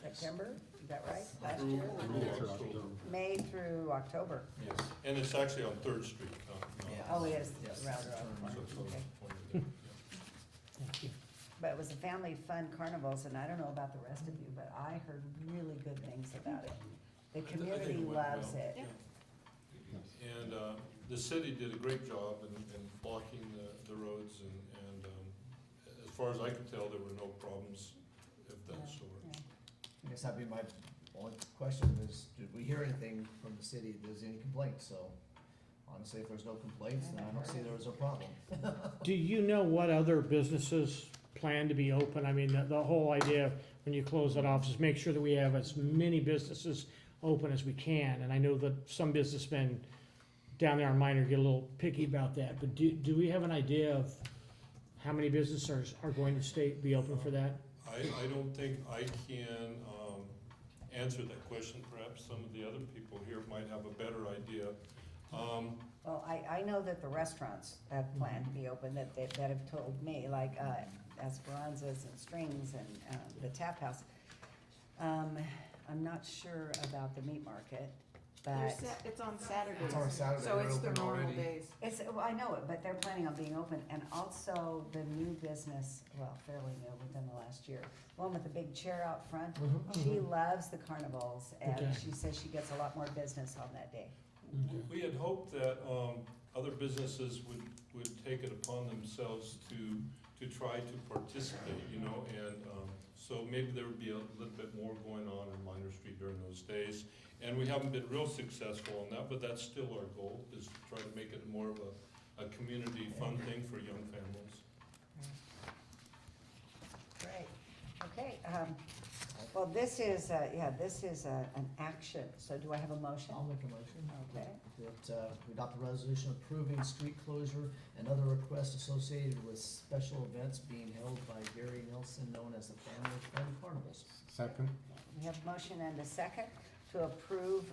September? Is that right, last Through- year? through October. May through October. Yes, and it's actually on Third Street. Oh, it is, Yes. rather, So it's on- okay. But it was a family fun carnivals, and I don't know about the rest of you, but I heard really good things about it. The I think community it went loves well. it. And the city did a great job in blocking the roads, and as far as I could tell, there were no problems of that sort. I guess that'd be my only question is, did we hear anything from the city, if there's any complaints, so honestly, if there's no complaints, then I don't see there was a problem. Do you know what other businesses plan to be open? I mean, the whole idea, when you close that off, is make sure that we have as many businesses open as we can. And I know that some businessmen down there on Minor get a little picky about that, but do we have an idea of how many businesses are going to be open for that? I don't think I can answer that question. Perhaps some of the other people here might have a better idea. Well, I know that the restaurants have planned to be open, that have told me, like Esperanza's and Strings and the Tap House. I'm not sure about the meat market, but It's on Saturdays. It's on Saturday, So they're it's the open normal already. days. well, I know it, but they're planning on being open. And also the new business, well, fairly new within the last year, one with the big chair out front. She loves the carnivals, and Okay. she says she gets a lot more business on that day. We had hoped that other businesses would take it upon themselves to try to participate, and so maybe there would be a little bit more going on in Minor Street during those days. And we haven't been real successful on that, but that's still our goal, is to try to make it more of a community fun thing for young families. Great. Okay, Well, this is, this is an action, so do I have a motion? I'll make a motion. Okay. That, we adopt a resolution approving street closure and other requests associated with special events being held by Gary Nelson, known as the Family Fun Carnivals. Second? We have a motion and a second to approve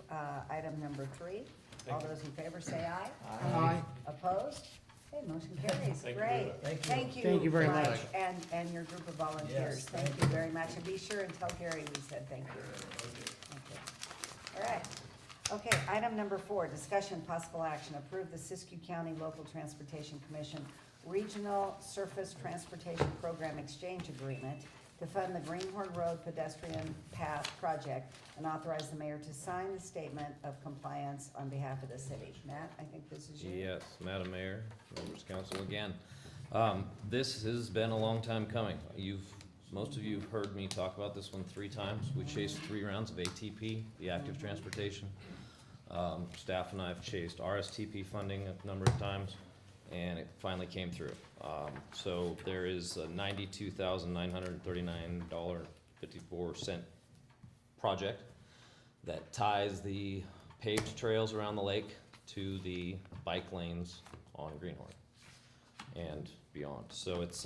item number 3. All those in favor say aye. Aye. Opposed? Okay, motion carries. Thank you Great. very much. Thank you. Thank you very Mike, much. And your group of volunteers. Yes, Thank thank you you. very much. And be sure and tell Gary we said thank you. Okay. All right. Okay, item number 4, discussion possible action. Approve the Siskiyou County Local Transportation Commission Regional Surface Transportation Program Exchange Agreement to fund the Greenhorn Road Pedestrian Path Project and authorize the mayor to sign the statement of compliance on behalf of the city. Matt, I think this is you. Yes, Madam Mayor, members of council again. This has been a long time coming. Most of you have heard me talk about this one 3 times. We chased 3 rounds of ATP, the active transportation. Staff and I have chased RSTP funding a number of times, and it finally came through. So there is a $92,939.54 project that ties the paved trails around the lake to the bike lanes on Greenhorn and beyond. So it's,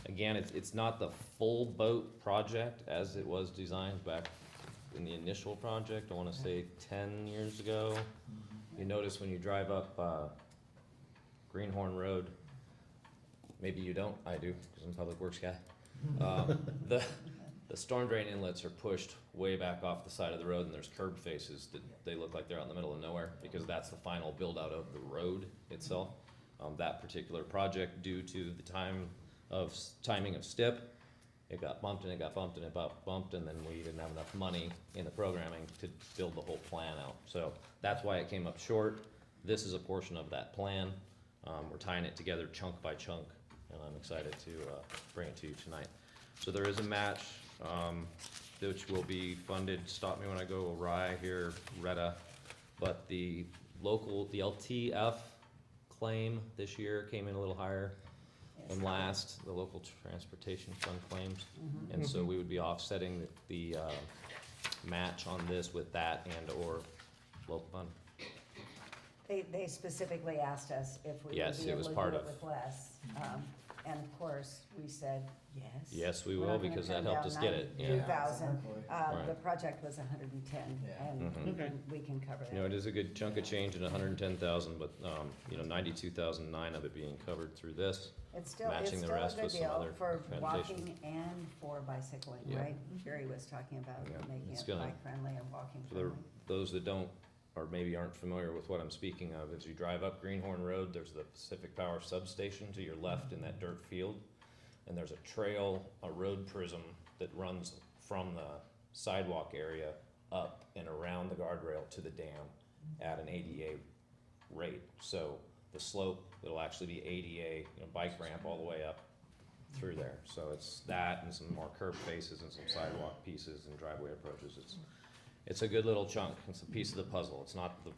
again, it's not the full boat project as it was designed back in the initial project, I wanna say 10 years ago. You notice when you drive up, Greenhorn Road, maybe you don't, I do, because I'm a public works guy. The storm drain inlets are pushed way back off the side of the road, and there's curb faces that they look like they're out in the middle of nowhere, because that's the final build out of the road itself. That particular project, due to the timing of STIP, it got bumped and it got bumped and it got bumped, and then we didn't have enough money in the programming to build the whole plan out. So that's why it came up short. This is a portion of that plan. We're tying it together chunk by chunk, and I'm excited to bring it to you tonight. So there is a match, which will be funded, stop me when I go awry here, Retta, but the LTF claim this year came in a little higher than last, the local transportation fund claims. And so we would be offsetting the match on this with that and or local fund. They specifically asked us if we would Yes, be it able was to do part it of- with less. And of course, we said yes. Yes, we We're will, not gonna because turn that helped down us get it, yeah. 92,000. Exactly. The Right. project was 110, Yeah. and Okay. we can cover You know, that. it is a good chunk of change at 110,000, but, 92,009 of it being covered through this. It's still matching the a rest good with some deal other for transportation. walking and for bicycling, Yeah. right? Jerry was talking about Yeah, making it's it gonna- bike friendly and walking For friendly. those that don't, or maybe aren't familiar with what I'm speaking of, as you drive up Greenhorn Road, there's the Pacific Power substation to your left in that dirt field. And there's a trail, a road prism that runs from the sidewalk area up and around the guardrail to the dam at an ADA rate. So the slope, it'll actually be ADA, bike ramp all the way up through there. So it's that and some more curb faces and some sidewalk pieces and driveway approaches. It's a good little chunk. It's a piece of the puzzle. It's not the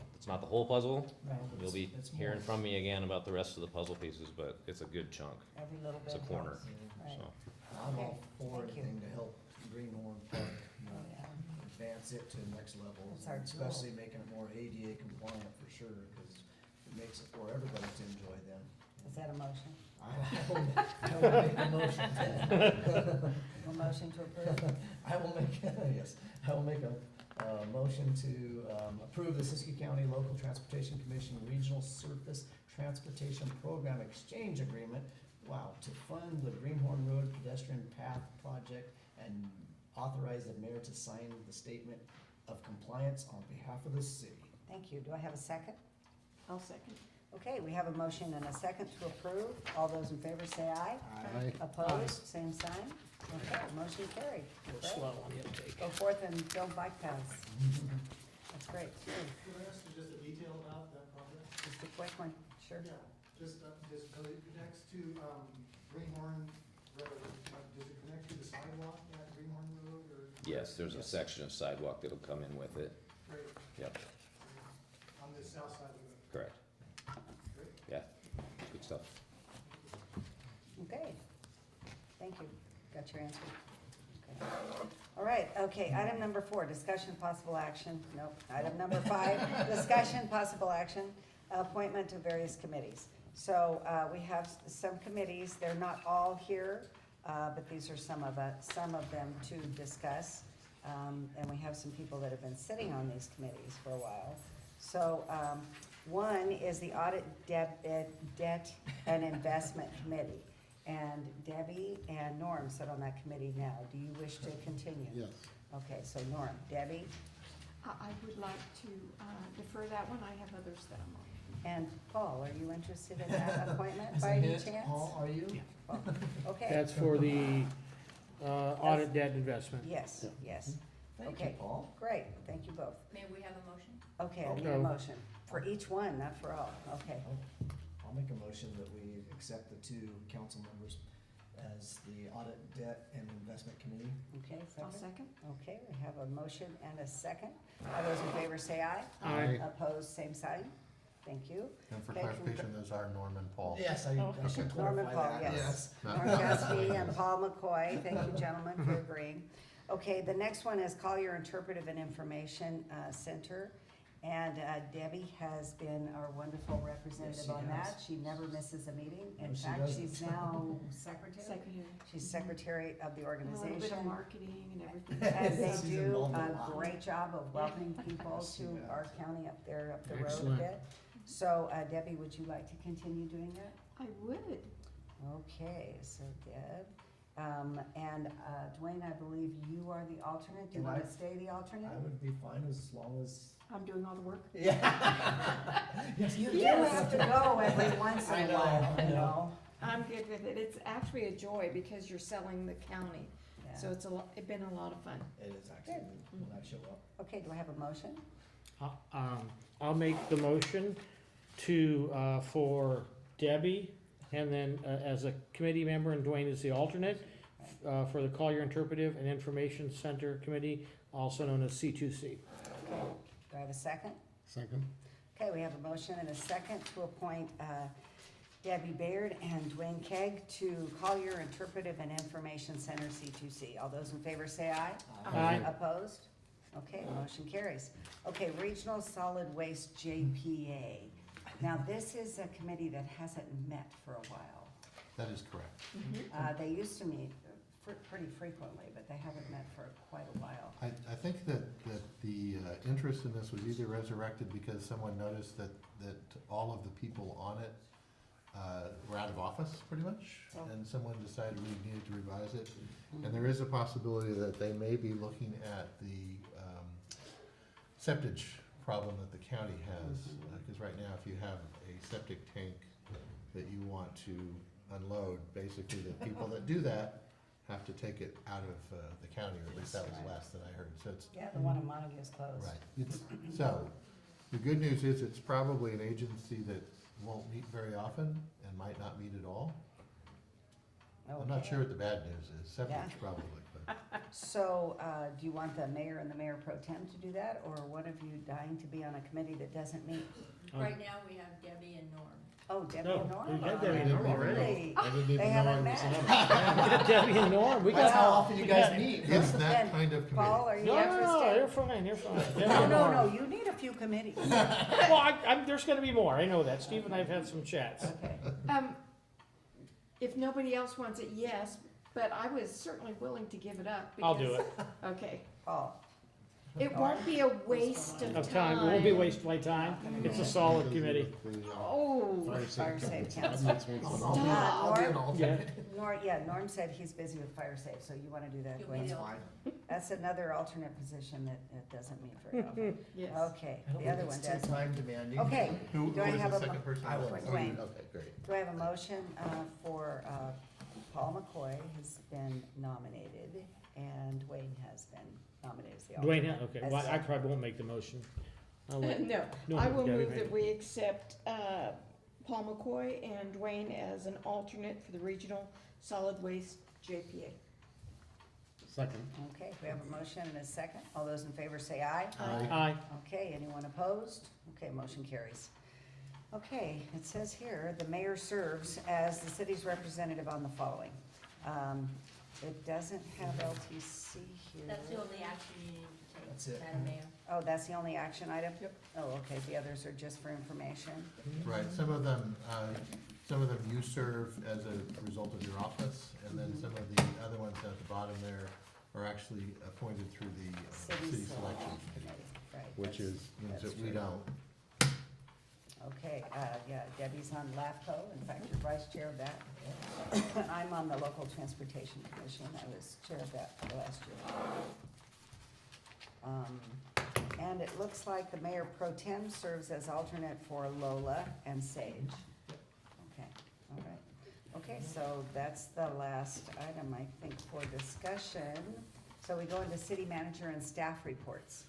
whole puzzle. Right, You'll be it's hearing more. from me again about the rest of the puzzle pieces, but it's a good chunk. Every little bit It's a corner, helps. Right. so. I'm all Okay, for thank you. anything to help Greenhorn Park, Oh, yeah. advance it to the next level. That's our goal. Especially making it more ADA compliant for sure, because it makes it for everybody to enjoy them. Is that a motion? I will make a motion. A motion to approve? I will make, yes, I will make a motion to approve the Siskiyou County Local Transportation Commission Regional Surface Transportation Program Exchange Agreement, to fund the Greenhorn Road Pedestrian Path Project and authorize the mayor to sign the statement of compliance on behalf of the city. Thank you. Do I have a second? I'll second. Okay, we have a motion and a second to approve. All those in favor say aye. Aye. Opposed, same sign. Okay, motion carried. Go Great. slow on the uptake. Go forth and don't bike paths. That's great. Can I ask you just a detail about that project? Just a quick one, sure. Yeah, just, because it connects to, Greenhorn Road, does it connect to the sidewalk at Greenhorn Road, or? Yes, there's a section of sidewalk that'll come in with it. Great, Yep, on the south side of the road, correct. great. Yeah, good stuff. Okay, thank you. Got your answer. Okay. All right, okay, item number 4, discussion possible action, nope. Item number 5, discussion possible action, appointment to various committees. So, we have some committees, they're not all here, but these are some of them to discuss. And we have some people that have been sitting on these committees for a while. So, one is the Audit, Debt and Investment Committee. And Debbie and Norm sit on that committee now. Do you wish to continue? Yes. Okay, so Norm, Debbie, I would like to defer that one. I have others that I'm on. and Paul, are you interested in that appointment As a by any hint, chance? Paul, are you? Paul, okay. That's for the audit debt investment. Yes, yes. Thank you, Okay. Paul. Great, thank you both. May we have a motion? Okay, I need a No. motion for each one, not for all. Okay. I'll make a motion that we accept the 2 council members as the Audit, Debt, and Investment Committee. Okay, I'll second? second. Okay, we have a motion and a second. All those in favor say aye. Aye. Opposed, same sign. Thank you. And for Okay, clarification, those are Norm and Paul. Yes, I should Norm and clarify Paul, that, yes. Not- Norm Gatsby and Paul McCoy, thank you, gentlemen, for agreeing. Okay, the next one is Collier Interpretive and Information Center. And Debbie has been our wonderful representative she on that. has. She never misses a meeting. In No, she fact, doesn't. she's now secretary. Secretary. She's secretary of the A little bit of organization. marketing and everything. And they She's do involved in a lot. great job of welcoming people Yes, she to does. our county up there, up the road a Excellent. bit. So Debbie, would you like to continue doing that? I would. Okay, so Deb, and Dwayne, I believe you are the alternate. Do you And want I- to stay the alternate? I would be fine as long as. I'm doing all the work. Yeah. Yes, You do have to go every once in I a know, while, I you know. know? I'm good with it. It's actually a joy because you're selling the county. Yeah. So it's been a lot of fun. It is actually, when I show up. Okay, do I have a motion? I'll make the motion to, for Debbie, and then as a committee member, and Dwayne is the alternate, for the Collier Interpretive and Information Center Committee, also known as C2C. Okay, do I have a second? Second? Okay, we have a motion and a second to appoint Debbie Baird and Dwayne Kegg to Collier Interpretive and Information Center, C2C. All those in favor say aye. Aye. Opposed? Okay, motion carries. Okay, Regional Solid Waste JPA. Now, this is a committee that hasn't met for a while. That is correct. They used to meet pretty frequently, but they haven't met for quite a while. I think that the interest in this was either resurrected because someone noticed that all of the people on it were out of office, pretty much, Oh. and someone decided we needed to revise it. And there is a possibility that they may be looking at the septage problem that the county has. Because right now, if you have a septic tank that you want to unload, basically the people that do that have to take it out of the county, or at least that was the last that I heard. So it's, Yeah, the one in Montague is closed. right. So, the good news is it's probably an agency that won't meet very often and might not meet at all. I'm not Okay. sure what the bad news is, Yeah. septic probably, but. So, do you want the mayor and the mayor pro tem to do that, or one of you dying to be on a committee that doesn't meet? Right now, we have Debbie and Norm. Oh, Debbie No, and Norm? we had Oh, Debbie and Norm really? already. I didn't They even know I haven't was met. on it. We got Debbie and Norm, we That's got. how often you guys meet. It's that Then, kind of Paul, committee. are you No, you're interested? fine, you're fine. Debbie No, and no, Norm. no, you need a few committees. Well, there's gonna be more, I know that. Steve and I have had some chats. Okay, If nobody else wants it, yes, but I was certainly willing to give it up. I'll do because- it. Okay. Paul, It won't be a waste of Of time, it won't be a waste of my time. It's a solid committee. Oh, Fire safe council. That makes me I'll so- be I'll be an Norm? alternate. Norm said he's busy with fire safe, so you wanna do that, You'll be Gwen? That's the fine. That's another alternate position that doesn't meet very often. yes. Okay, I don't the think other it's one too does. time demanding. Okay, Who Do I was have the a second person? I will. Dwayne. Okay, great. Do I have a motion for Paul McCoy has been nominated, and Dwayne has been nominated as the alternate? Dwayne, okay, As well, the I probably won't make the motion. I'll let- No, No, I will Debbie, move make that it. we accept Paul McCoy and Dwayne as an alternate for the Regional Solid Waste JPA. Second. Okay, we have a motion and a second. All those in favor say aye. Aye. Okay, anyone opposed? Okay, motion carries. Okay, it says here, the mayor serves as the city's representative on the following. It doesn't have LTC here. That's the only action you need to That's take, it. Madam Mayor. Oh, that's the only action item? Yep. Oh, okay, the others are just for information. Right, some of them you serve as a result of your office, and then some of the other ones at the bottom there are actually appointed through the city selection Committee, right. which that's- means that's that we true. don't. Okay, yeah, Debbie's on LAFCO, in fact, you're vice chair of that. I'm on the Local Transportation Commission, I was chair of that for last year. And it looks like the mayor pro tem serves as alternate for Lola and Sage. Okay, all right. Okay, so that's the last item, I think, for discussion. So we go into city manager and staff reports.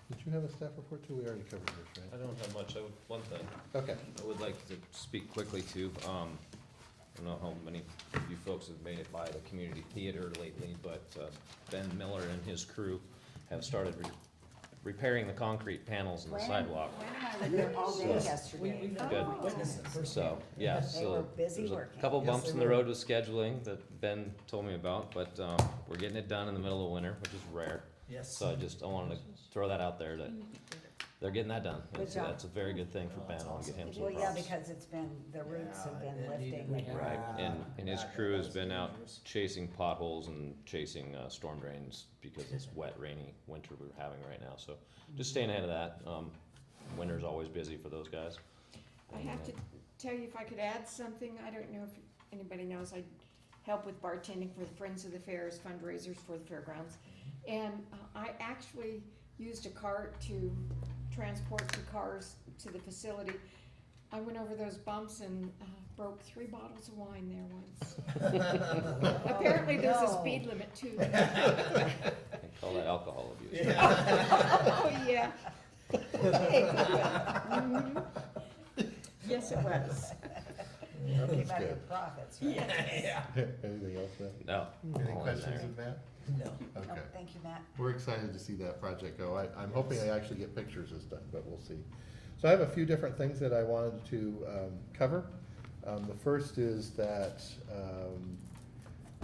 Did you have a staff report too? We already covered this, I don't have much, one thing. Okay. I would like to speak quickly to, I don't know how many of you folks have made it by the community theater lately, but Ben Miller and his crew have started repairing the concrete panels in the sidewalk. I was there all day yesterday. Good. Witnessed it firsthand. So, yeah, They were so busy there's a working. couple Yes, bumps they in the were. road with scheduling that Ben told me about, but we're getting it done in the middle of winter, which is rare. Yes. So I wanted to throw that out there that they're getting that done. Good job. That's a very good thing for Oh, Ben. that's I want to get him some Well, yeah, props. because it's been, the roots have been Yeah, it needed lifting. to be- Right, and his Yeah, crew has that's been out dangerous. chasing potholes and chasing storm drains because it's wet, rainy winter we're having right now, so just staying ahead of that. Winter's always busy for those guys. I have to tell you, if I could add something, I don't know if anybody knows, I help with bartending for the Friends of the Fairs fundraisers for the fairgrounds. And I actually used a cart to transport the cars to the facility. I went over those bumps and broke 3 bottles of wine there once. Apparently there's a no. speed limit too. I call that alcohol abuse. Oh, yeah. Hey, mhm. Yes, it was. Came out of your good. profits, right? Yeah. Anything else, Matt? No. Any all in questions there. of Matt? No. No, Okay. thank you, Matt. We're excited to see that project go. I'm hoping I actually get pictures this time, but we'll see. So I have a few different things that I wanted to cover. The first is that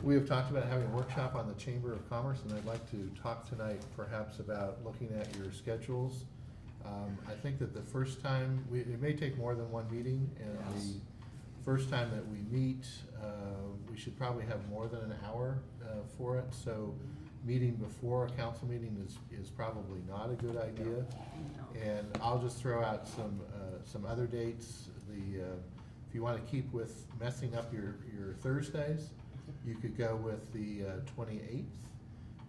we have talked about having a workshop on the Chamber of Commerce, and I'd like to talk tonight perhaps about looking at your schedules. I think that the first time, it may take more than one meeting, and the first time that we meet, we should probably have more than an hour for it. So meeting before a council meeting is probably not a good idea. And I'll just throw out some other dates. If you want to keep with messing up your Thursdays, you could go with the 28th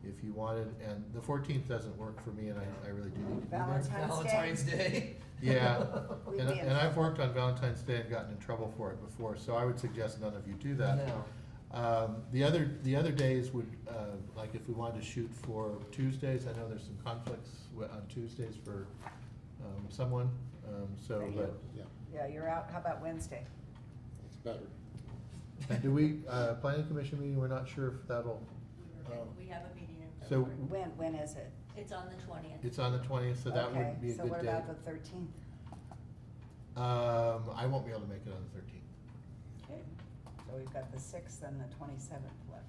if you wanted, and the 14th doesn't work for me, and I really do need to be there. Valentine's Day. Yeah, We'd and be in I've trouble. worked on Valentine's Day and gotten in trouble for it before, so I would suggest none of you do that. No. The other days would, like if we wanted to shoot for Tuesdays, I know there's some conflicts on Tuesdays for someone, so, Are you? but. Yeah, you're out, how about Wednesday? It's better. And do we, planning commission meeting, we're not sure if that'll, We have a meeting in so February. When is it? It's on the 20th. it's on the 20th, so that would be a So good what date. about the 13th? I won't be able to make it on the 13th. Okay, so we've got the 6th and the 27th left.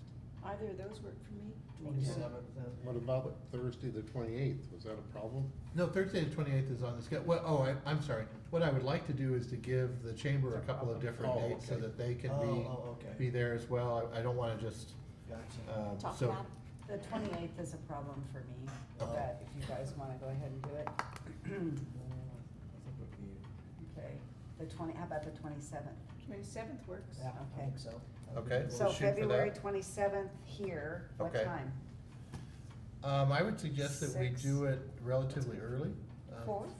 Either of those work for me. 27th then. What about Thursday, the 28th? Was that a problem? No, Thursday the 28th is on the schedule. Well, I'm sorry. What I would like to do is to give the chamber a couple of different Oh, dates so okay. that they can Okay. be there as well. I don't wanna just, Gotcha. Talk so, about The 28th is a problem for me, Oh. but if you guys wanna go ahead and do it. I think would be, Okay, how about the 27th? 27th works. yeah, I Okay. think so. Okay. So We'll shoot for February that. 27th here, what Okay. time? I would suggest that we 6. do it relatively early. 4th?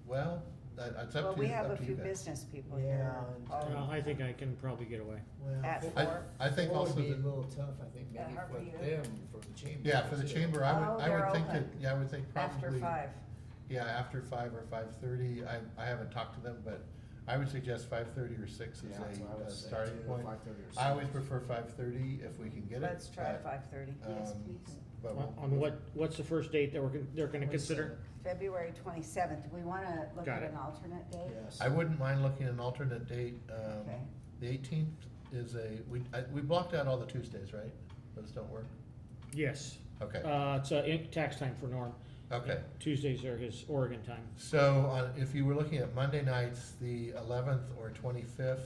Well, it's Well, up to we you, have a up to few you guys. business people Yeah, here. and- Oh, Well, I think I can probably get away. Well, At four- 4? I think four also would be a that, little tough, I think, Yeah, maybe how for are you? them, for the chamber. yeah, for the too. chamber, Oh, I they're would think that, open. yeah, I would think probably. After 5. Yeah, after 5 or 5:30. I haven't talked to them, but I would suggest 5:30 or 6 Yeah, as that's what I a would say starting too, point. 5:30 or I always 6. prefer 5:30 if we can get it. Let's try but, 5:30. Yes, um, please. but we'll- On what's the first date that they're gonna consider? February 27th. Do we wanna look Got at it. an alternate date? Yes. I wouldn't mind looking at an alternate date. Okay. The 18th is we blocked out all the Tuesdays, right? Those don't work? Yes. Okay, It's tax time for Norm. okay. Tuesdays are his Oregon time. So, if you were looking at Monday nights, the 11th or 25th,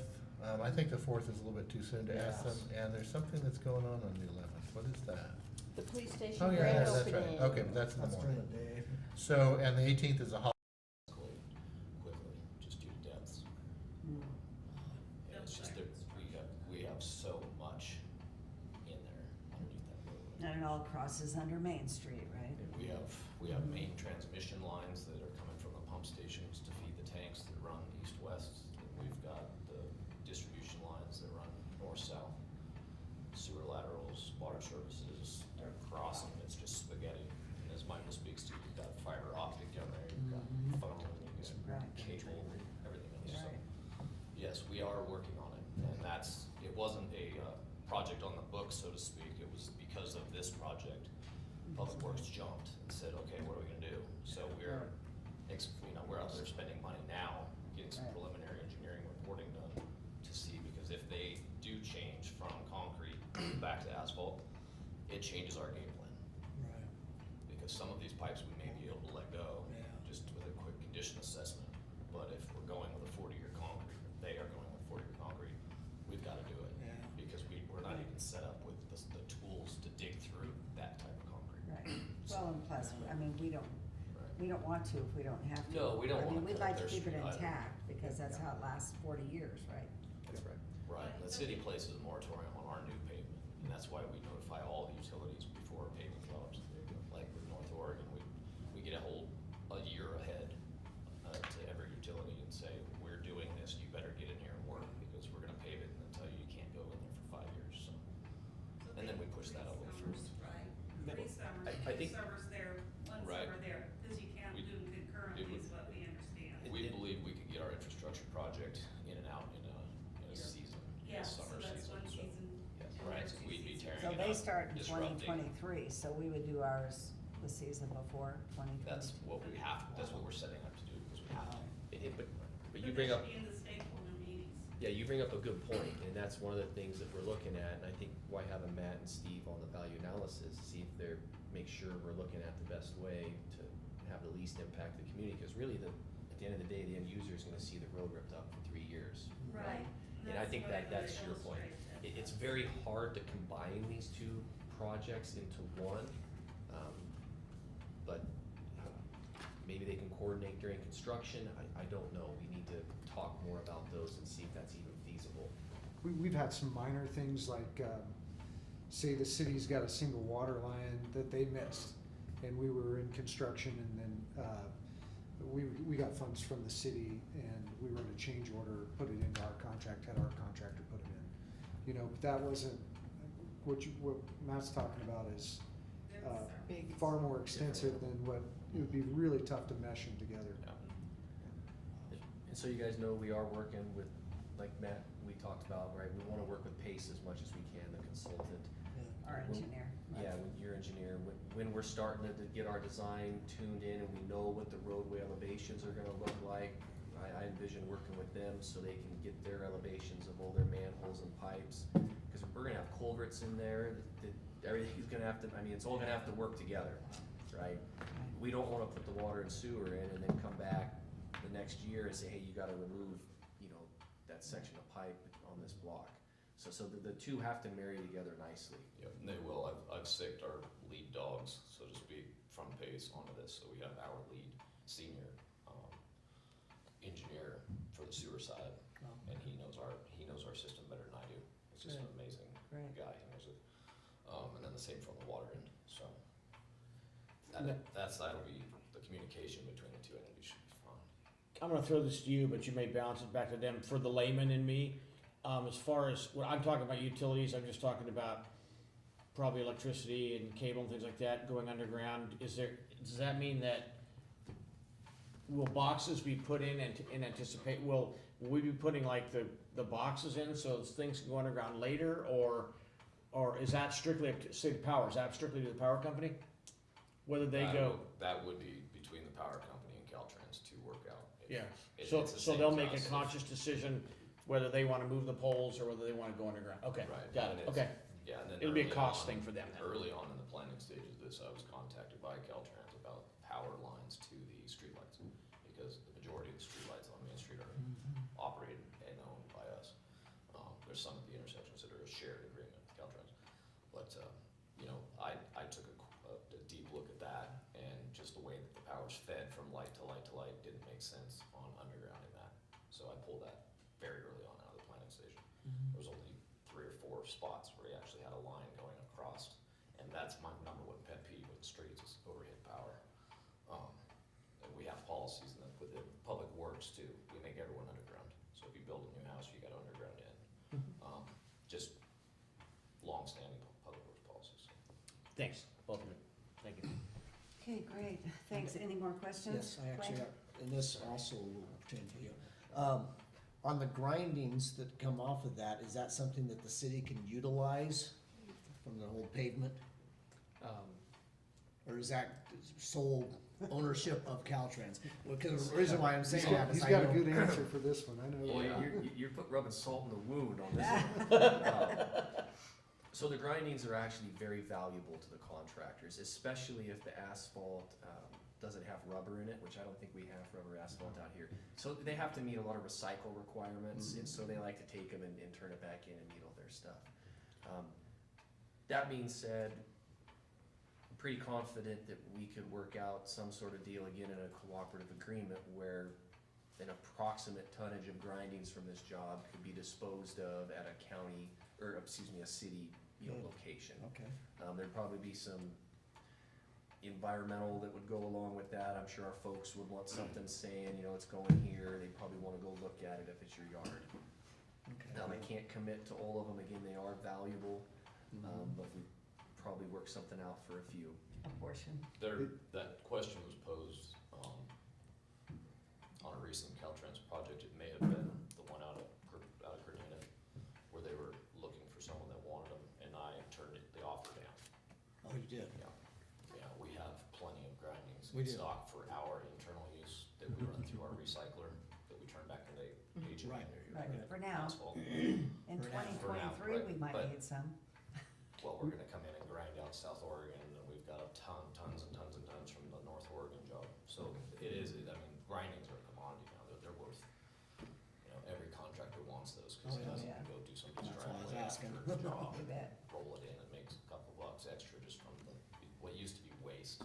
I think the 4th is a little bit too soon to ask them, and there's something that's going on the 11th. What is that? The police station Oh, yeah, grand yeah, that's opening. right. Okay, but that's in the That's during morning. the day. So, and the 18th is a holiday. Quickly, just due to depths. And it's just that we have so much in there underneath that road. And it all crosses under Main Street, right? We have main transmission lines that are coming from the pump stations to feed the tanks that run east-west. We've got the distribution lines that run north-south, sewer laterals, water services, they're crossing, it's just spaghetti. And as Michael speaks to, you've got fiber optic down there, you've got phone, you've got cable, everything else. So, yes, we are working on it, and it wasn't a project on the books, so to speak, it was because of this project. Public Works jumped and said, okay, what are we gonna do? So we're out there spending money now, getting some preliminary engineering reporting done to see, because if they do change from concrete back to asphalt, it changes our game plan. Right. Because some of these pipes we may be able to let go, just with a quick condition assessment. But if we're going with a 40-year concrete, or they are going with 40-year concrete, we've gotta do it. Yeah. Because we're not even set up with the tools to dig through that type of concrete. Right. Well, and plus, I mean, we don't want to if we don't have to. No, we don't I mean, wanna we'd cut like to their keep it street either. intact, because that's how it lasts 40 years, right? That's right. Right, and the city places a moratorium on our new pavement, and that's why we notify all the utilities before pavement develops. Like with North Oregon, we get a year ahead to every utility and say, we're doing this, you better get in here and work, because we're gonna pave it and then tell you you can't go in there for 5 years, so. And then we push that a little further. Right, 3 summers, I 2 think- summers there, 1 Right. summer there, because you can't We- do them concurrently, it would- is what we understand. We believe we could get our infrastructure project in and out in a season, Yeah, a so summer that's season. 1 So, season. yes, and right, then so 2 we'd be seasons. tearing So it they up, start in disrupting. 2023, so we would do ours the season before 2023. That's what that's what we're setting up to do, because we have to. But you But bring they up, should be in the stakeholder meetings. yeah, you bring up a good point, and that's one of the things that we're looking at, and I think why having Matt and Steve on the value analysis, see if they're, make sure we're looking at the best way to have the least impact to the community, because really at the end of the day, the end user is gonna see the road ripped up for 3 years. Right. And I think that's your point. It's very hard to combine these two projects into one, but maybe they can coordinate during construction, I don't know. We need to talk more about those and see if that's even feasible. We've had some minor things like, say the city's got a single water line that they missed, and we were in construction, and then, we got funds from the city, and we were in a change order, put it into our contract, had our contractor put it in. You know, but that wasn't, what Matt's talking about is, Big. far more extensive than what, it would be really tough to mesh them together. And so you guys know we are working with, like Matt, we talked about, right, we wanna work with PACE as much as we can, the consultant. Our engineer. Yeah, when your engineer, when we're starting to get our design tuned in and we know what the roadway elevations are gonna look like, I envision working with them so they can get their elevations of all their manholes and pipes. Cause we're gonna have culverts in there, that everything's gonna have to, I mean, it's all gonna have to work together, right? We don't wanna put the water and sewer in and then come back the next year and say, hey, you gotta remove, that section of pipe on this block. So the two have to marry together nicely. Yep, and they will. I've sicked our lead dogs, so to speak, from PACE onto this, so we have our lead senior engineer for the sewer side, and he knows our system better than I do. It's just an amazing guy, he knows it. And then the same from the water end, so. That'll be the communication between the two entities should be fine. I'm gonna throw this to you, but you may bounce it back to them. For the layman in me, as far as, when I'm talking about utilities, I'm just talking about probably electricity and cable and things like that going underground. Does that mean that, will boxes be put in anticipate, will we be putting like the boxes in so things can go underground later, or is that strictly up to, say, the power, is that strictly to the power company? Whether they go. That would be between the power company and Caltrans to work out. Yeah, It's so the same they'll make a process. conscious decision whether they wanna move the poles or whether they wanna go underground, okay, Right. got And it, it's- okay. Yeah, and then. It'll be a early cost on- thing for them then. Early on in the planning stage of this, I was contacted by Caltrans about power lines to the streetlights, because the majority of the streetlights on Main Street are operated and owned by us. There's some at the intersections that are a shared agreement with Caltrans. But, you know, I took a deep look at that, and just the way that the power's fed from light to light to light didn't make sense on undergrounding that. So I pulled that very early on out of the planning station. There was only 3 or 4 spots where you actually had a line going across, and that's my number one pet peeve with the streets is overhead power. And we have policies with the public works too. We make everyone underground. So if you build a new house, you got underground in. Just long-standing public works policies. Thanks, both of you. Thank you. Okay, great. Thanks. Any more questions? Yes, I actually Blaine? got, and this also will pertain to you. On the grindings that come off of that, is that something that the city can utilize from the old pavement? Or is that sole ownership of Caltrans? Because the reason why I'm saying that is He's I got a know. good answer for this one, I know. Well, you're rubbing salt in the wound on this one. So the grindings are actually very valuable to the contractors, especially if the asphalt doesn't have rubber in it, which I don't think we have rubber asphalt out here. So they have to meet a lot of recycle requirements, and so they like to take them and turn it back in and meet all their stuff. That being said, I'm pretty confident that we could work out some sort of deal again in a cooperative agreement where an approximate tonnage of grindings from this job could be disposed of at a county, or excuse me, a city, location. Okay. There'd probably be some environmental that would go along with that. I'm sure our folks would want something saying, you know, it's going here. They'd probably wanna go look at it if it's your yard. Okay. Now, they can't commit to all of them. Again, they are valuable, but we probably work something out for a few. A portion. That question was posed on a recent Caltrans project. It may have been the one out of Grenada, where they were looking for someone that wanted them, and I turned the offer down. Oh, you did? Yeah, we have plenty of grindings We in do. stock for our internal use that we run through our recycler, that we turn back into agent. Right. Right, for now. Asphalt. In For now. 2023, we might But- need some. Well, we're gonna come in and grind out South Oregon, and we've got tons and tons from the North Oregon job. So it is, I mean, grindings are a commodity now, they're worth, you know, every contractor wants those, cause Oh, he doesn't yeah. go do somebody's That's why I was driveway asking. after his job, You bet. roll it in and makes a couple bucks extra just from what used to be waste.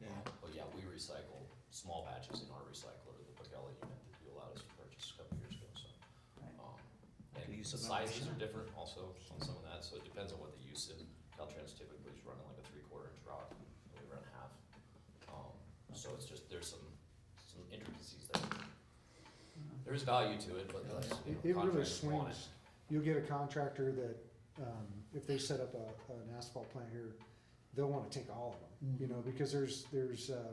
Yeah. But yeah, we recycle small batches in our recycler, the Bagella unit that you allowed us to purchase a couple years ago, so. Right. And Could use the some sizes are automation. different also on some of that, so it depends on what the use is. Caltrans typically is running like a 3/4 inch rod, and we run half. So it's just, there's some intricacies there. There's value to it, but that's, you know, It really contractors want it. swings. You'll get a contractor that, if they set up an asphalt plant here, they'll wanna take all of them, you know, because there's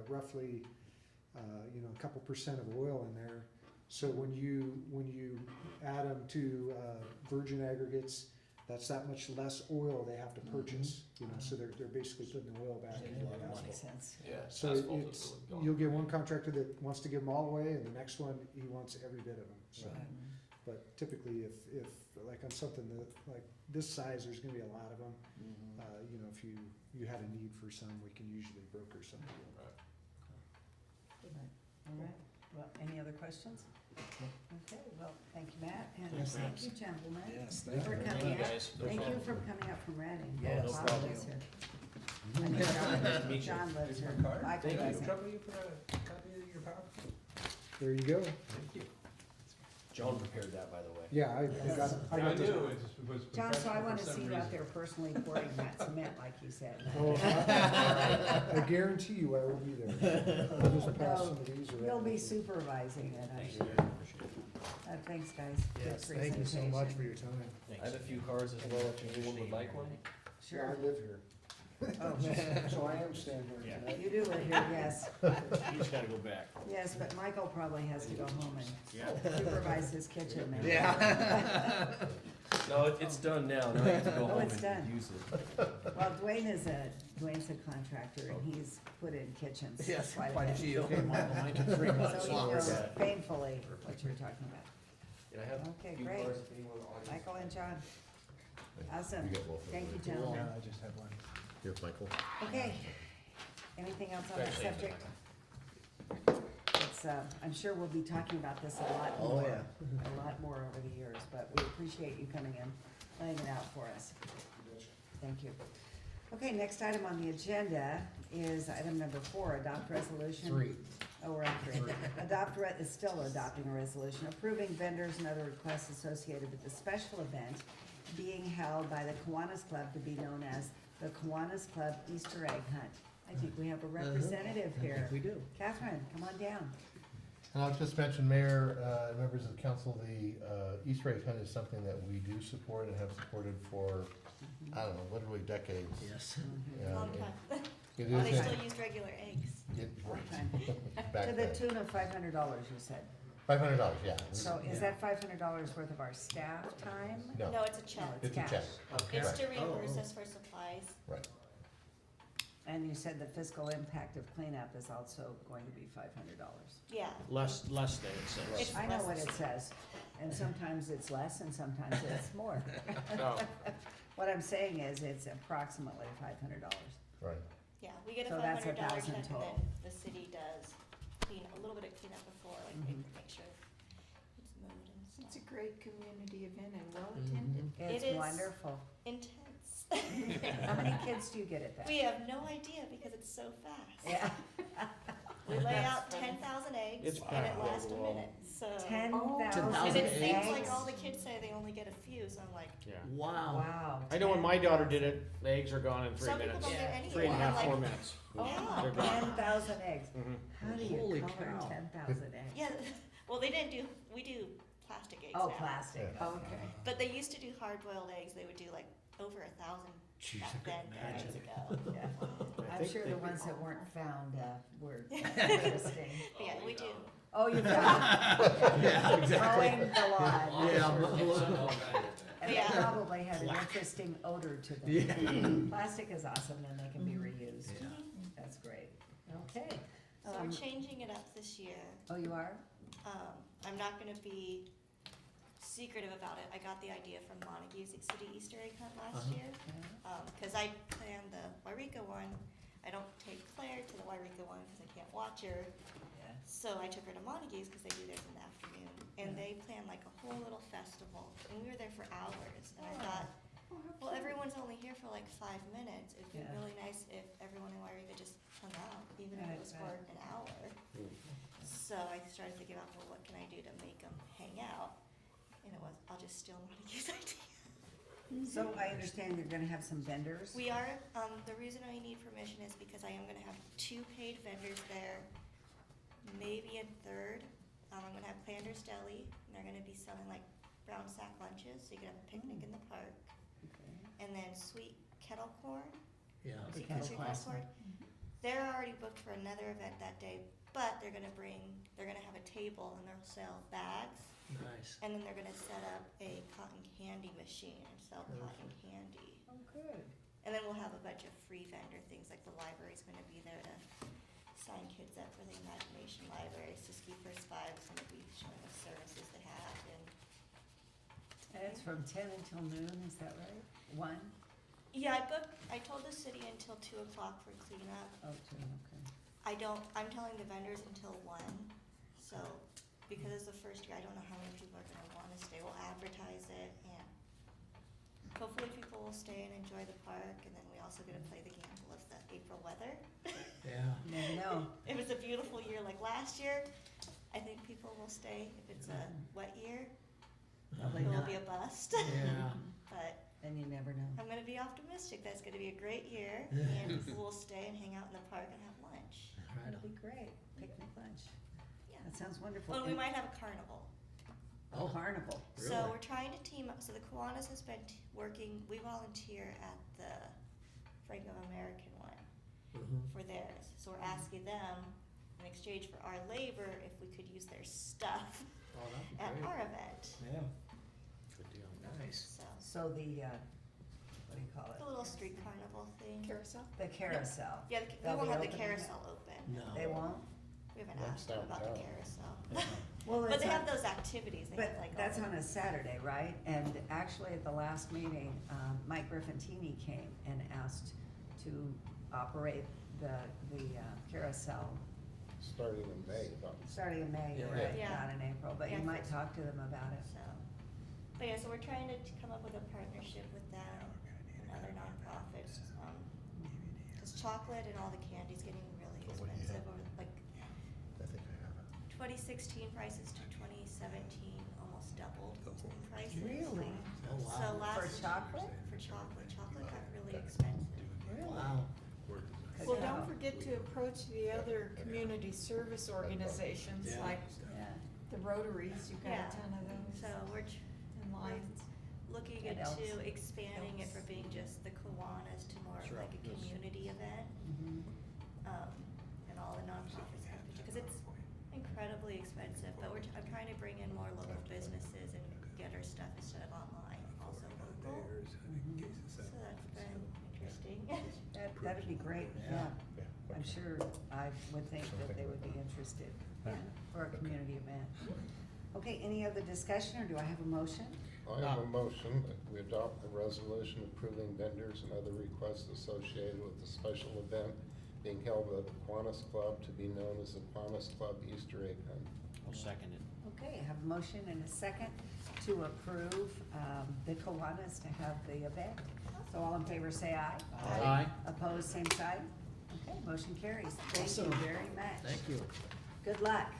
roughly, you know, a couple percent of oil in there. So when you add them to, virgin aggregates, that's that much less oil they have to purchase, you know, so they're basically putting the oil back into the Makes asphalt. sense. Yeah, So asphalt it's, is really gone. you'll get one contractor that wants to give them all away, and the next one, he wants every bit of them, so. Right. But typically, if, like on something that, like this size, there's gonna be a lot of them. You know, if you had a need for some, we can usually broker some. Right. All right, well, any other questions? Okay, well, thank you, Matt, and Yes, thank thanks. you, gentlemen, Yes, thank for you. coming Thank you, out. guys. Thank you for coming up from Reading. Yes. Wow, No problem. lives here. I mean, John, John lives here. Michael doesn't. you put a copy of your power? There you go. John prepared that, by the way. Yeah, I got this. John, so I wanna see you out there personally pouring that cement like you said. Oh, I guarantee you I will be there. I'll just pass some of these around. You'll be supervising it, I'm sure. Thanks, guys. Good Yes, thank you so much for your time. I have a few cars as well, if anyone would like one. Yeah, Sure. I live here. So I am staying here tonight. You do live here, yes. You just gotta go back. Yes, but Michael probably has to go home and supervise his kitchen maybe. No, it's done now. Now I get to go Oh, home it's done. and use it. Well, Dwayne's a contractor and he's put in kitchens. Yes, quite quite a bit. few. Okay, Michael, 9 to 3 months. So he knows painfully what you're talking about. And I have Okay, a few great. cars if anyone. Michael and John. Awesome. You got both of them. Thank you, gentlemen. I just had one. Here's Michael. Okay. Anything else on that Thanks, Anthony. subject? It's, I'm sure we'll be talking about this a lot more. A lot more over the years, but we appreciate you coming in, laying it out for us. Thank you. Okay, next item on the agenda is item number 4, adopt resolution. 3. Oh, we're on 3. Is still adopting a resolution approving vendors and other requests associated with the special event being held by the Kiwanis Club to be known as the Kiwanis Club Easter Egg Hunt. I think we have a representative here. We do. Catherine, come on down. And I'll just mention, Mayor, members of the council, the Easter egg hunt is something that we do support and have supported for, I don't know, literally decades. Yes. And Long time. It Well, they is, still use regular eggs. right, back To the then. tune of $500, you said. $500, yeah. So is that $500 worth of our staff time? No, No, it's a check. No, it's a check. Okay. It's to Right. reimburse us for supplies. Right. And you said the fiscal impact of cleanup is also going to be $500. Yeah. Less than it says. It's I know less what than- it says, and sometimes it's less and sometimes it's more. No. What I'm saying is it's approximately $500. Right. Yeah, we get a So $500 that's check and 1,000 then total. the city does a little bit of cleanup before, like Mhm. make sure it's moved and It's a stuff. great community event and well attended. It's It is. wonderful. Intense. How many kids do you get at that? We have no idea because it's so fast. Yeah. We lay out 10,000 eggs It's and packed it lasts a wall to wall. minute, so. 10,000 And it seems eggs? like all the kids say they only get a few, so I'm like, Yeah. Wow. Wow. I know when my daughter did it, the eggs are gone in 3 some people minutes. don't get any. 3 and a half, I'm 4 like, minutes. Yeah. They're gone. 10,000 eggs. Mhm. How do you Holy color cow. 10,000 eggs? Yeah, well, we do plastic eggs Oh, now. plastic, Yeah. okay. But they used to do hard-boiled eggs, they would do like over 1,000 Jeez, I back could then, imagine. decades ago. Yeah. I I'm think sure they- the ones that weren't found were interesting. But yeah, we do. Oh, you found Yeah, mowing the lawn. Yeah. And they Yeah. probably had an interesting odor to them. Yeah. Plastic is awesome and they can be reused. That's great. Okay. So we're changing it up this year. Oh, you are? I'm not gonna be secretive about it. I got the idea from Montague's City Easter egg hunt last year. Cause I planned the Yreka one. I don't take Claire to the Yreka one cause I can't watch her. Yeah. So I took her to Montague's because they do theirs in the afternoon, and Yeah. they planned like a whole little festival, and we were there for hours, and I thought, well, everyone's only here for like 5 minutes, it'd be Yeah. really nice if everyone in Yreka just hung out, even if Right, it was for right. an hour. So I started thinking about, well, what can I do to make them hang out, and it was, I'll just steal Montague's idea. So I understand you're gonna have some vendors? We are, the reason I need permission is because I am gonna have 2 paid vendors there, maybe a third. I'm gonna have Plander's Deli, and they're gonna be selling like brown sack lunches, so you can have a picnic in the park. Okay. And then sweet kettle corn, Yeah. The sweet kettle country corn. kettle corn. They're already booked for another event that day, but they're gonna have a table and they'll sell bags. Nice. And then they're gonna set up a cotton candy machine and sell cotton candy. Oh, good. And then we'll have a bunch of free vendor things, like the library's gonna be there to sign kids up for the Imagination Library, Siskiyou First Five is gonna be showing us services they have, and. And it's from 10 until noon, is that right? 1? Yeah, I told the city until 2 o'clock for cleanup. Oh, 2, okay. I'm telling the vendors until 1, so, because it's the first year, I don't know how many people are gonna wanna stay, we'll advertise it, and hopefully people will stay and enjoy the park, and then we also get to play the gamble of the April weather. Yeah. Never know. If it's a beautiful year like last year, I think people will stay. If it's a wet year, Probably it will not. be a bust. Yeah. But And you never know. I'm gonna be optimistic. That's gonna be a great year, and people will stay and hang out in the park and have lunch. Right That'll on. be great. Picnic lunch. Yeah. That sounds wonderful. Well, we And- might have a carnival. Oh, carnival. So Really? we're trying to team up. So the Kiwanis has been working. We volunteer at the Franco-American one for theirs. So we're asking them in exchange for our labor if we could use their stuff Oh, that'd be at great. our event. Yeah. Good deal. Nice. So So the, what do you call the it? little street carnival thing. Carousel? The carousel. Yeah, we They'll won't be have the opening it? carousel open. No. They won't? We haven't That's asked them about the downtown. carousel. Well, But it's they on- have those activities, they have But like. that's all on a Saturday, right? And actually, at the last meeting, Mike Griffintini came and asked to operate the carousel Starting in May, starting in May, Yeah. right? Yeah. Not in April, but you Yeah, might first. talk to them about it. So, but yeah, so we're trying to come up with a partnership with them and other nonprofits. Cause chocolate and all the candy's getting really Oh, what do you expensive, have? or like I think I have it. 2016 prices to 2017 almost doubled in prices. Really? Oh, wow. So last. For chocolate? For chocolate got really expensive. Wow. Well, don't forget to approach the other community service organizations, Yeah. like Yeah. the Rotaries, you've got Yeah. a ton of those. So we're And Lions. looking That into helps. expanding it from being just the Kiwanis to more of Sure. like a community event. Mhm. And all the nonprofits have to, because it's incredibly expensive, but I'm trying to bring in more local businesses and get our stuff instead of online, also local. So that's been interesting. That'd be great, yeah. I'm sure, I would think that they would be interested for a community event. Okay, any other discussion, or do I have a motion? I have a motion that we adopt the resolution approving vendors and other requests associated with the special event being held at the Kiwanis Club to be known as the Kiwanis Club Easter egg hunt. I'll second it. Okay, I have a motion and a second to approve the Kiwanis to have the event. So all in favor say aye. Aye. Opposed, same side. Okay, motion carries. Thank you Awesome. very much. Thank you. Good luck.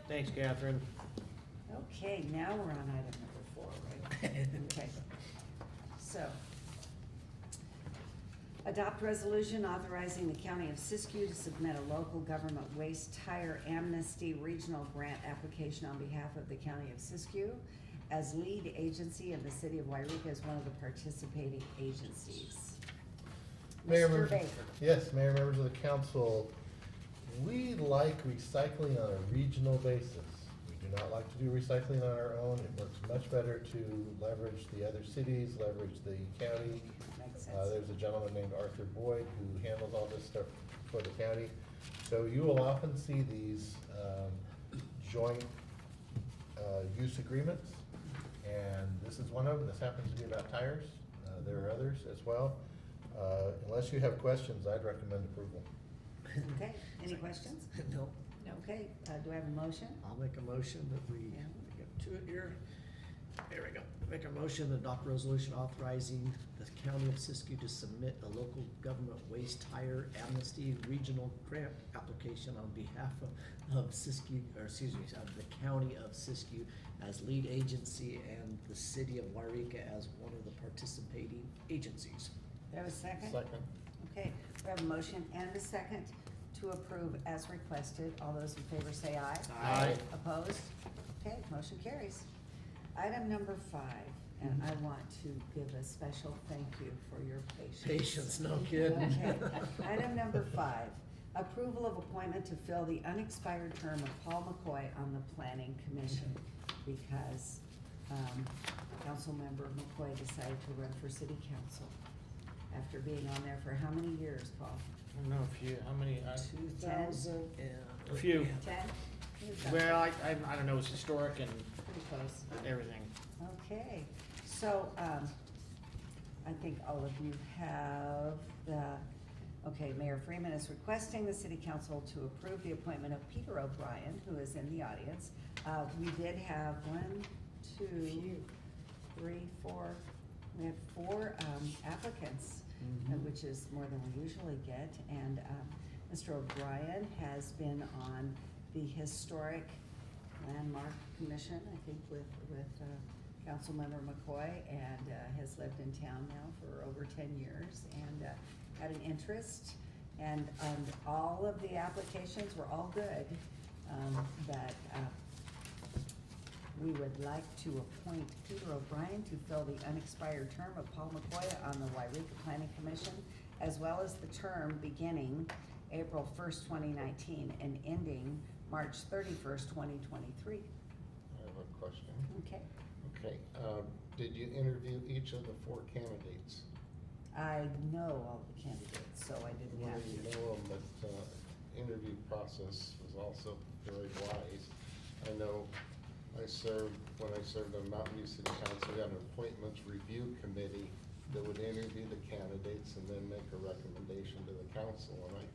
Thanks, Catherine. Okay, now we're on item number 4, right? Okay. So, adopt resolution authorizing the County of Siskiyou to submit a local government waste tire amnesty regional grant application on behalf of the County of Siskiyou as lead agency, and the City of Yreka as one of the participating agencies. Mayor, Mr. members- Baker. Yes, Mayor, members of the council, we like recycling on a regional basis. We do not like to do recycling on our own. It works much better to leverage the other cities, leverage the county. Makes sense. There's a gentleman named Arthur Boyd who handles all this stuff for the county. So you will often see these joint use agreements, and this is one of them. This happens to be about tires. There are others as well. Unless you have questions, I'd recommend approval. Okay, any questions? No, Okay, do I have a motion? I'll make a motion that we, Yeah. get to it here. There we go. Make a motion to adopt resolution authorizing the County of Siskiyou to submit a local government waste tire amnesty regional grant application on behalf of Siskiyou, or excuse me, of the County of Siskiyou as lead agency and the City of Yreka as one of the participating agencies. Do I have a second? Second. Okay, we have a motion and a second to approve as requested. All those in favor say aye. Aye. Opposed? Okay, motion carries. Item number 5, and I want to give a special thank you for your patience. Patience, no kidding. Okay. Item number 5, approval of appointment to fill the unexpired term of Paul McCoy on the Planning Commission because Councilmember McCoy decided to run for city council after being on there for how many years, Paul? I don't know if you, how many, 2000 and. A few. 10? well, I don't know, it's historic and Pretty close. everything. Okay, so, I think all of you have okay, Mayor Freeman is requesting the city council to approve the appointment of Peter O'Brien, who is in the audience. We did have 1, 2, 3, 4, we had 4 applicants, which is more than we usually get. And Mr. O'Brien has been on the Historic Landmark Commission, I think with Councilmember McCoy, and has lived in town now for over 10 years and had an interest. And all of the applications were all good, but we would like to appoint Peter O'Brien to fill the unexpired term of Paul McCoy on the Yreka Planning Commission, as well as the term beginning April 1st, 2019 and ending March 31st, 2023. I have a question. Okay. Okay, did you interview each of the 4 candidates? I know all the candidates, so I didn't have You to. know them, but interview process was also very wise. I know when I served on Mountain View City Council, we had an appointments review committee that would interview the candidates and then make a recommendation to the council. And I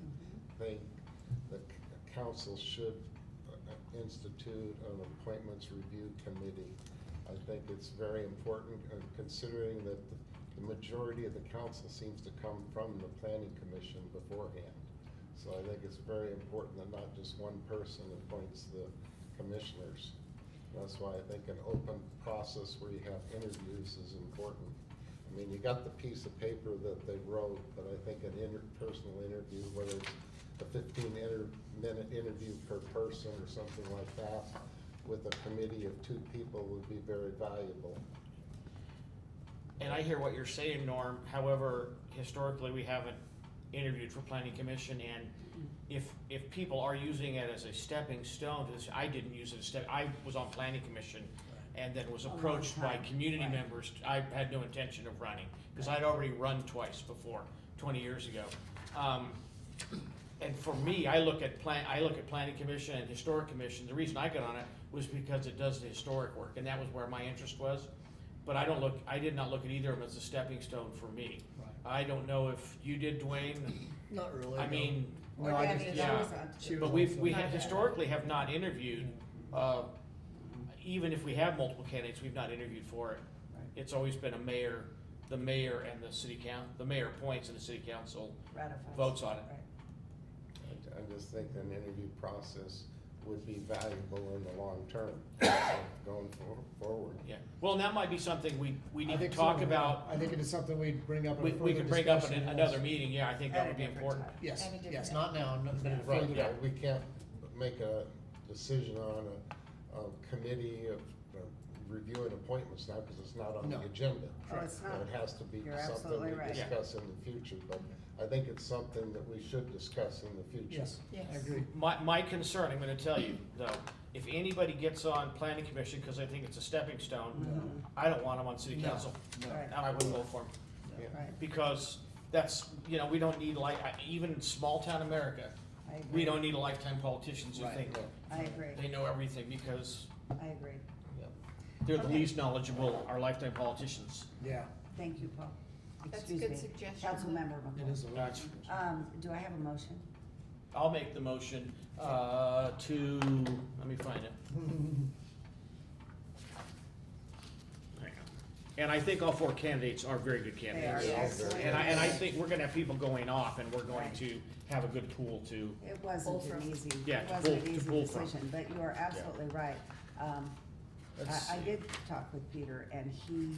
think the council should institute an appointments review committee. I think it's very important, considering that the majority of the council seems to come from the planning commission beforehand. So I think it's very important that not just one person appoints the commissioners. That's why I think an open process where you have interviews is important. I mean, you got the piece of paper that they wrote, but I think an personal interview, whether it's a 15-minute interview per person or something like that, with a committee of 2 people would be very valuable. And I hear what you're saying, Norm. However, historically, we haven't interviewed for planning commission, and if people are using it as a stepping stone to this, I didn't use it as I was on planning commission and then was approached by community members. I had no intention of running, because I'd already run twice before, 20 years ago. And for me, I look at planning commission and historic commission. The reason I got on it was because it does the historic work, and that was where my interest was. But I did not look at either of them as a stepping stone for me. I don't know if you did, Dwayne. Not really. I mean, No, I just, yeah, but we not have historically have not interviewed, even if we have multiple candidates, we've not interviewed for it. It's always been the mayor and the city the mayor appoints and the city council votes on it. I just think an interview process would be valuable in the long term, going forward. Yeah, well, and that might be something we I need to think talk so, yeah. about. I think it is something we'd bring up in a We further could bring up in discussion, another yes. meeting, yeah, I think that would be important. Yes, At a different yes, time. not now, but in a Right, further. yeah, we can't make a decision on a committee of reviewing appointments now, because it's not on the No. agenda. Oh, it's not. It has to be You're something absolutely we right. discuss in the future, but I think it's something that we should discuss in the future. Yes, Yes. I agree. My concern, I'm gonna tell you, though, if anybody gets on planning commission, because I think it's a stepping stone, I don't want them on city No. council, Right, and I wouldn't vote for them. right. Because that's, we don't need even in small town America, I agree. we don't need lifetime politicians who Right. think I agree, they know everything, because I agree. they're the Okay. least knowledgeable, our lifetime politicians. Yeah, Thank you, Paul. That's a Excuse good me. suggestion. Councilmember it McCoy. is a lot. That's, Do I have a motion? I'll make the motion, let me find it. Hang on. And I think all 4 candidates are very good They are candidates. excellent. And I think we're gonna have people going off, and we're going Right. to have a good pool to, It wasn't an easy, Yeah, it to wasn't pull- an to easy pull from. decision, but you are absolutely right. Let's I see. did talk with Peter, and he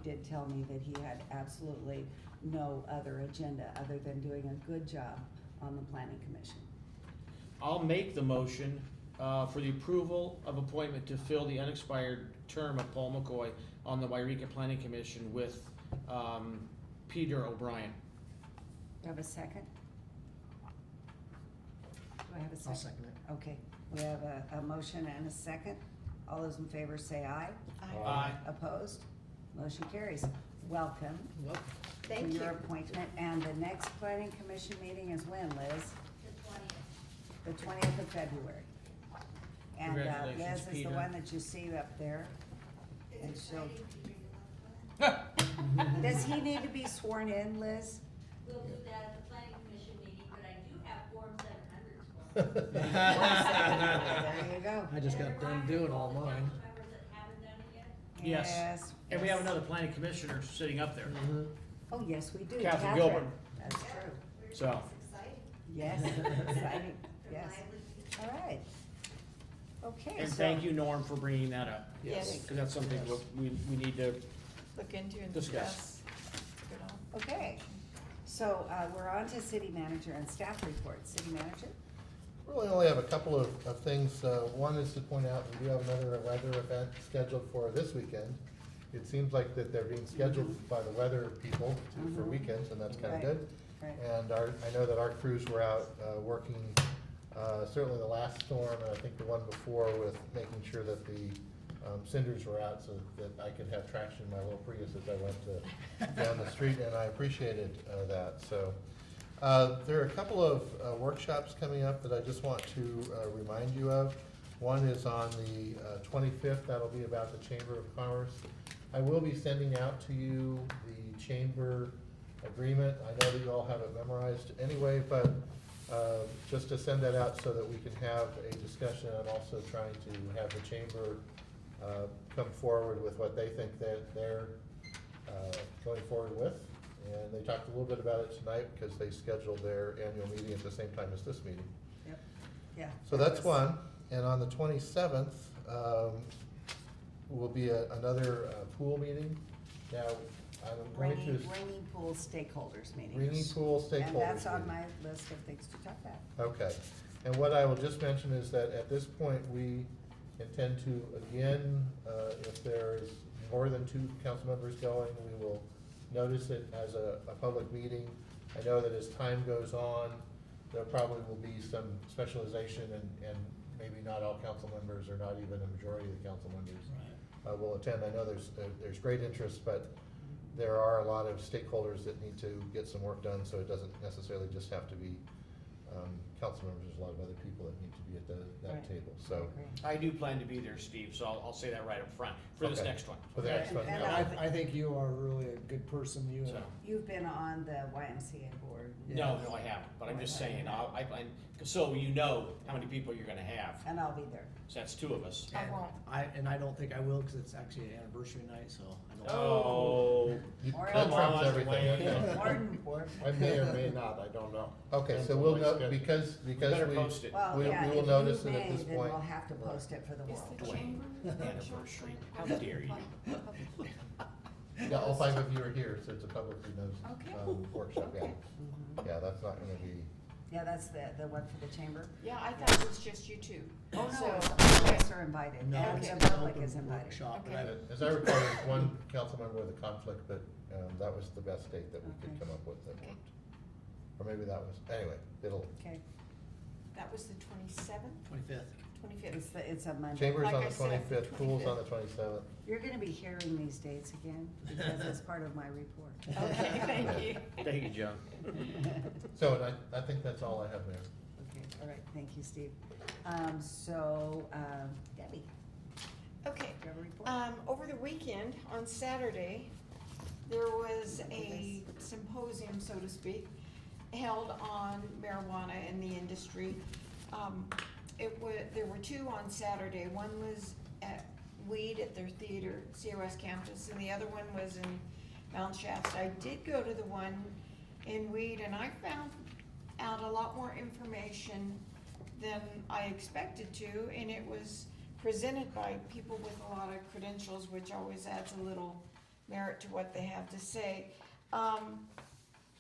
did tell me that he had absolutely no other agenda other than doing a good job on the planning commission. I'll make the motion for the approval of appointment to fill the unexpired term of Paul McCoy on the Yreka Planning Commission with Peter O'Brien. Do I have a second? Do I have a second? I'll second it. Okay, we have a motion and a second. All those in favor say aye. Aye. Opposed? Motion carries. Welcome Well, to Thank your you. appointment. And the next planning commission meeting is when, Liz? The 20th. The 20th of February. And Congratulations, Liz is the Peter. one that you see up there. And It's she'll, exciting to hear you. does he need to be sworn in, Liz? We'll do that at the planning commission meeting, but I do have Form 700s for you. There you go. I just got done doing all mine. Members that haven't done it yet? Yes. And we have yes. another planning commissioner sitting up there. Oh, yes, we do. Catherine Gilbert. That's true. So, It's exciting. Yes, exciting, They're yes. lively. All right. Okay, and so. thank you, Norm, for bringing that up, Yes, because that's something Yes. we need to, look into and Discuss. discuss. Good on. Okay, so, we're on to city manager and staff reports. City manager? Really only have a couple of things. One is to point out, we do have another weather event scheduled for this weekend. It seems like that they're being scheduled by the weather people for weekends, and that's kind of Right. good. Right. And I know that our crews were out working, certainly the last storm, and I think the one before, with making sure that the cinders were out so that I could have traction in my little Prius as I went down the street, and I appreciated that. So there are a couple of workshops coming up that I just want to remind you of. One is on the 25th, that'll be about the Chamber of Commerce. I will be sending out to you the chamber agreement. I know that you all have it memorized anyway, but just to send that out so that we can have a discussion and also trying to have the chamber come forward with what they think that they're going forward with. And they talked a little bit about it tonight because they scheduled their annual meeting at the same time as this meeting. Yep, yeah. So that's one. And on the 27th, will be another pool meeting. Now, I'm going to. Ringing Pool stakeholders meetings. Ringing Pool stakeholders. And that's on meeting. my list of things to talk about. Okay. And what I will just mention is that at this point, we intend to, again, if there is more than 2 council members going, we will notice it as a public meeting. I know that as time goes on, there probably will be some specialization and maybe not all council members or not even a majority of the council members will attend. I know there's great interest, but there are a lot of stakeholders that need to get some work done, so it doesn't necessarily just have to be council members. There's a lot of other people that need to be at that Right. table, so. I do plan to be there, Steve, so I'll say that right up front for this Okay. next one. For the next one. And yeah. I think you are really a good person, you So, You've been on the YMCA board. no, I haven't, but I'm just saying, so you know how many people you're gonna have. And I'll be there. So that's 2 of us. I won't. I don't think I will, because it's actually an anniversary night, so I don't. Oh. Or That Come trumps on, everything. Dwayne. okay. Or- I may or may not, I don't know. Okay, so Depends on we'll my know, schedule. because Better post it. Well, We- yeah, we will if notice you it at may, this then point. we'll have to post it for the Is world. the Dwayne, chamber? anniversary. How dare you? Yeah, all 5 of you are here, so it's a publicly noticed Okay. workshop, yeah. Mhm. Yeah, that's not gonna be, Yeah, that's the one for the chamber. Yeah, I thought it was just you 2. Oh, no, So- all of us are invited, No, and it's the an public open is invited. workshop. Okay. as I recall, there's one council member with a conflict, but that was the best date that we could Okay. come up with that Okay. worked. Or maybe that was, anyway, it'll, Okay, That was the 27th, 25th. 25th. it's a Monday. chambers Like on I the said, 25th, pools on the 27th. You're gonna be hearing these dates again, because it's part of my report. Okay, thank you. Thank you, John. So, and I think that's all I have, Mayor. Okay, all right, thank you, Steve. Debbie, Okay, do you have a report? over the weekend, on Saturday, there was a symposium, so to speak, held on marijuana in the industry. There were 2 on Saturday. One was at Weed at their theater, COS campus, and the other one was in Mount Shasta. I did go to the one in Weed, and I found out a lot more information than I expected to, and it was presented by people with a lot of credentials, which always adds a little merit to what they have to say.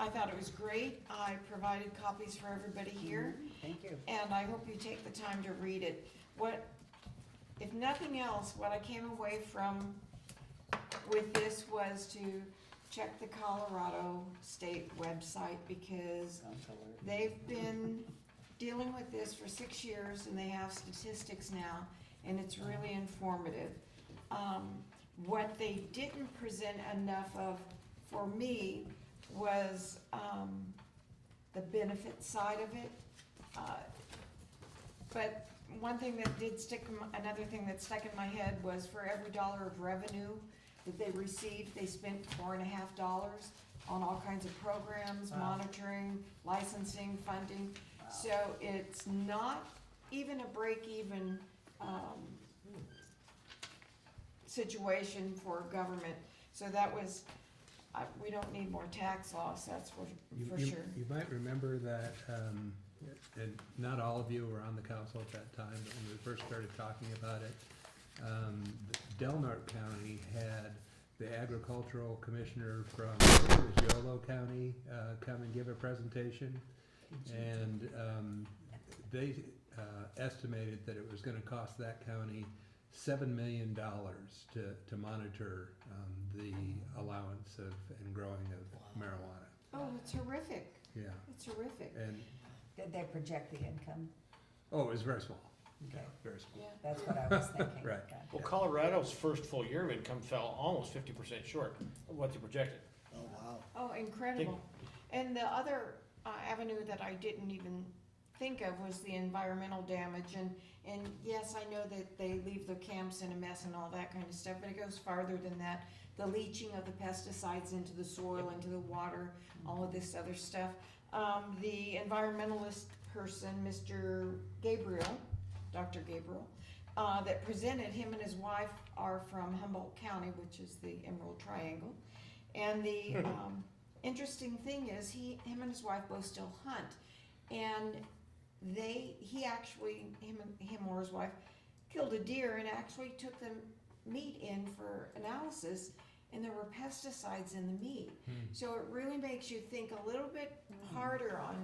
I thought it was great. I provided copies for everybody here, Thank you. and I hope you take the time to read it. If nothing else, what I came away from with this was to check the Colorado State website, because they've been dealing with this for 6 years, and they have statistics now, and it's really informative. What they didn't present enough of for me was the benefit side of it. But one thing that did another thing that stuck in my head was, for every $1 of revenue that they received, they spent $4.50 on all kinds of programs, monitoring, licensing, funding. So it's not even a break-even situation for government. So that was, we don't need more tax laws, that's for sure. You might remember that, and not all of you were on the council at that time, but when we first started talking about it, Del Norte County had the agricultural commissioner from Yolo County come and give a presentation. And they estimated that it was gonna cost that county $7 million to monitor the allowance of and growing of marijuana. Oh, it's horrific. Yeah. It's horrific. And, Did they project the income? oh, it was very small. Okay. Very small. Yeah. That's what I was thinking. Right. Gotcha. Well, Colorado's first full year of income fell almost 50% short of what they projected. Oh, wow. Oh, incredible. And the other avenue that I didn't even think of was the environmental damage, and yes, I know that they leave their camps in a mess and all that kind of stuff, but it goes farther than that. The leaching of the pesticides into the soil, into the water, all of this other stuff. The environmentalist person, Mr. Gabriel, Dr. Gabriel, that presented, him and his wife are from Humboldt County, which is the Emerald Triangle. And the interesting thing is, him and his wife both still hunt. And he actually, him or his wife, killed a deer and actually took the meat in for analysis, and there were pesticides in the meat. So it really makes you think a little bit harder on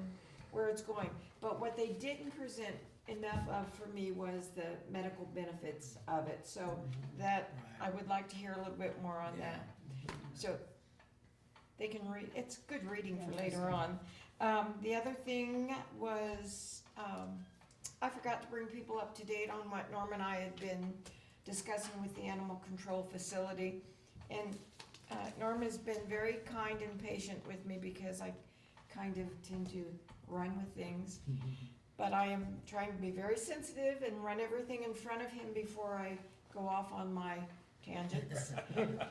where it's going. But what they didn't present enough of for me was the medical benefits of it. So that, I would like to hear a little bit more on that. So they can read, it's good reading for later on. The other thing was, I forgot to bring people up to date on what Norm and I had been discussing with the animal control facility. And Norm has been very kind and patient with me because I kind of tend to run with things. But I am trying to be very sensitive and run everything in front of him before I go off on my tangents.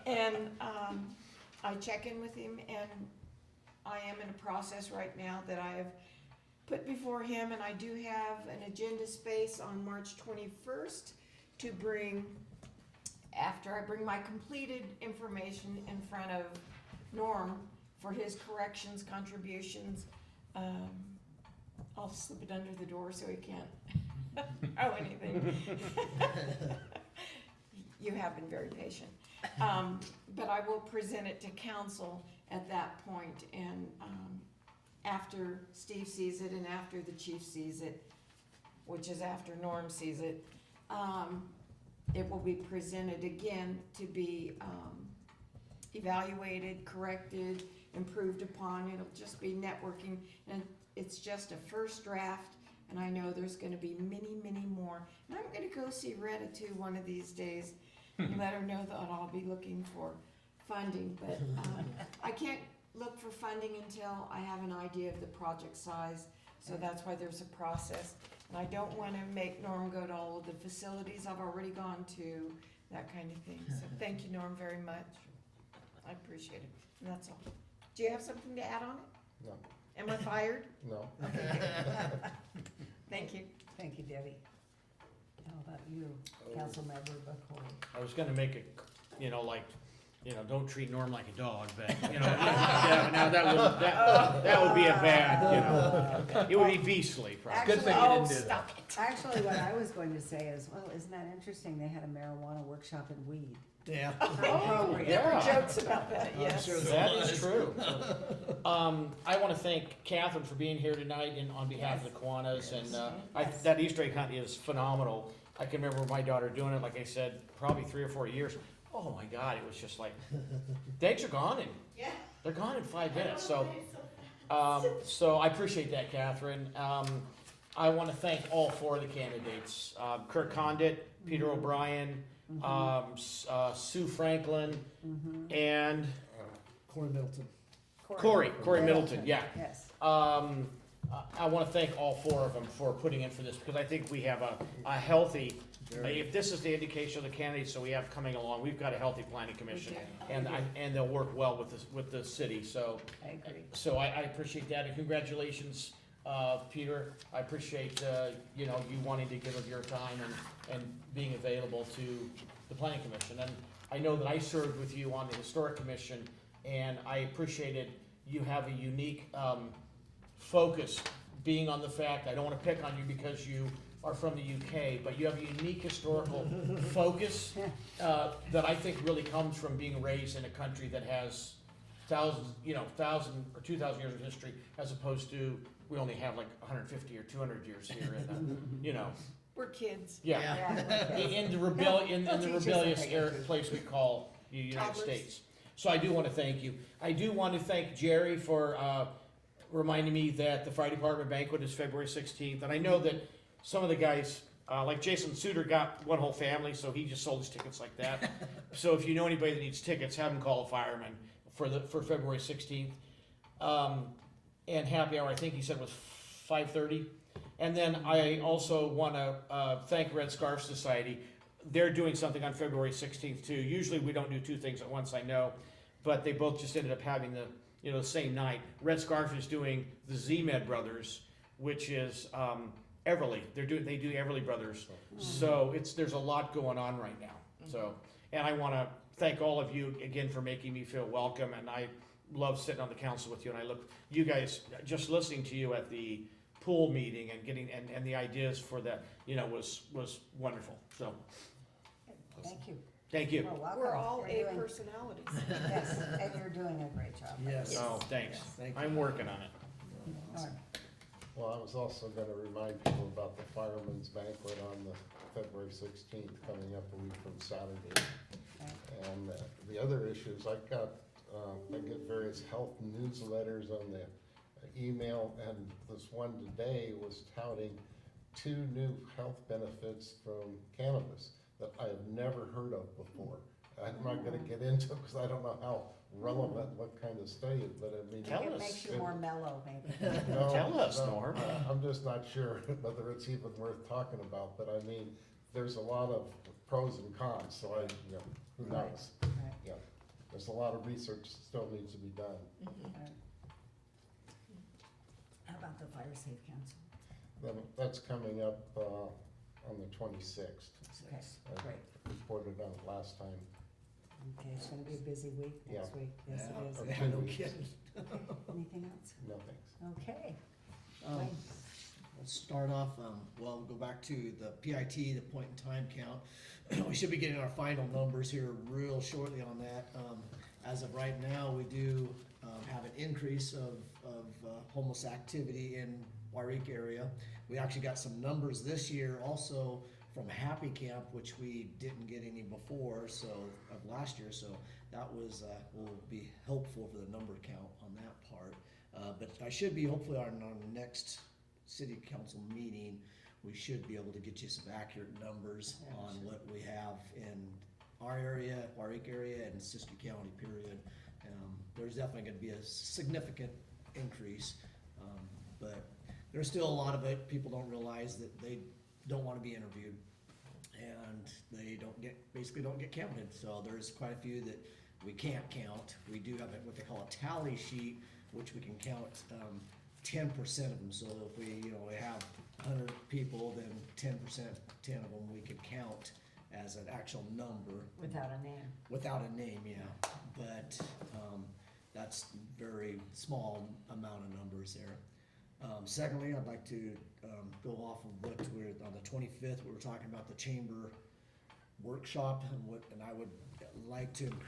And I check in with him, and I am in a process right now that I have put before him, and I do have an agenda space on March 21st to bring, after I bring my completed information in front of Norm for his corrections, contributions. I'll slip it under the door so he can't throw anything. You have been very patient. But I will present it to council at that point, and after Steve sees it and after the chief sees it, which is after Norm sees it, it will be presented again to be evaluated, corrected, improved upon. It'll just be networking, and it's just a first draft, and I know there's gonna be many, many more. And I'm gonna go see Retta too one of these days, and let her know that I'll be looking for funding, but I can't look for funding until I have an idea of the project size, so that's why there's a process. And I don't wanna make Norm go to all of the facilities I've already gone to, that kind of thing. So thank you, Norm, very much. I appreciate it, and that's all. Do you have something to add on it? No. Am I fired? No. Okay, good. Thank you. Thank you, Debbie. How about you, Councilmember Buckhorn? I was gonna make it, don't treat Norm like a dog, but, yeah, now that would be a bad, it would be beastly, probably. Actually, Stop it. Actually, what I was going to say is, well, isn't that interesting? They had a marijuana workshop in Weed. Yeah. Oh, there were jokes about that, yes. sure That is true. I want to thank Catherine for being here tonight and on behalf of the Kiwanis, and that Easter egg hunt is phenomenal. I can remember my daughter doing it, like I said, probably 3 or 4 years. Oh my God, it was just like, the eggs are gone they're gone in 5 minutes. So I appreciate that, Catherine. I want to thank all 4 of the candidates: Kirk Condit, Peter O'Brien, Sue Franklin, and Corey Middleton. Corey Middleton, yeah. Yes. I want to thank all 4 of them for putting in for this, because I think we have a healthy, if this is the indication of the candidates that we have coming along, we've got a healthy planning commission, and they'll work well with the city, so. I agree. So I appreciate that, and congratulations, Peter. I appreciate, you wanting to give of your time and being available to the planning commission. And I know that I served with you on the historic commission, and I appreciated you have a unique focus, being on the fact, I don't want to pick on you because you are from the UK, but you have a unique historical focus that I think really comes from being raised in a country that has 1,000 or 2,000 years of history, as opposed to, we only have like 150 or 200 years here in We're kids. yeah. In the rebellious place we call the United States. So I do want to thank you. I do want to thank Jerry for reminding me that the Fire Department banquet is February 16th. And I know that some of the guys, like Jason Suter, got one whole family, so he just sold his tickets like that. So if you know anybody that needs tickets, have them call a fireman for February 16th. And happy hour, I think he said, was 5:30. And then I also wanna, thank Red Scarf Society. They're doing something on February 16th too. Usually we don't do two things at once, I know, but they both just ended up having the, the same night. Red Scarf is doing the Z-Med Brothers, which is, Everly. They do Everly Brothers. So there's a lot going on right now. So, and I wanna thank all of you again for making me feel welcome, and I love sitting on the council with you, and I look, you guys, just listening to you at the pool meeting and getting, and the ideas for that, was wonderful, so, Thank you. thank you. Well, welcome. We're all You're A doing- personalities. Yes, and you're doing a great job. Yes. Oh, thanks. Thank you. I'm working on it. All right. Well, I was also gonna remind people about the Fireman's Banquet on the February 16th, coming up a week from Saturday. And the other issues, I get various health newsletters on the email, and this one today was touting 2 new health benefits from cannabis that I have never heard of before. I'm not gonna get into it because I don't know how relevant, what kind of study, but I mean. Tell It us. makes you more mellow, maybe. No, Tell us, no, Norm. I'm just not sure whether it's even worth talking about, but I mean, there's a lot of pros and cons, so who knows? Right. Yeah, there's a lot of research still needs to be done. How about the Fire Safe Council? Then that's coming up, on the 26th. Okay, I great. reported on it last time. Okay, it's gonna be a busy week next Yeah. week. Yes, Yeah. it is. Or Yeah, 2 no weeks. kidding. Okay, anything else? No, thanks. Okay. Um, Let's start off, we'll go back to the PIT, the point in time count. We should be getting our final numbers here real shortly on that. As of right now, we do have an increase of homeless activity in Yreka area. We actually got some numbers this year also from Happy Camp, which we didn't get any before, of last year, so that will be helpful for the number count on that part. But I should be, hopefully on our next city council meeting, we should be able to get you some accurate numbers on what we have in our area, Yreka area, and Siskiyou County, period. There's definitely gonna be a significant increase, but there's still a lot of it, people don't realize that they don't wanna be interviewed, and they basically don't get counted, so there's quite a few that we can't count. We do have what they call a tally sheet, which we can count 10% of them, so if we have 100 people, then 10%, 10 of them we could count as an actual number. Without a name. Without a name, yeah, but that's very small amount of numbers there. Secondly, I'd like to go off of what we're, on the 25th, we were talking about the chamber workshop, and I would like to encourage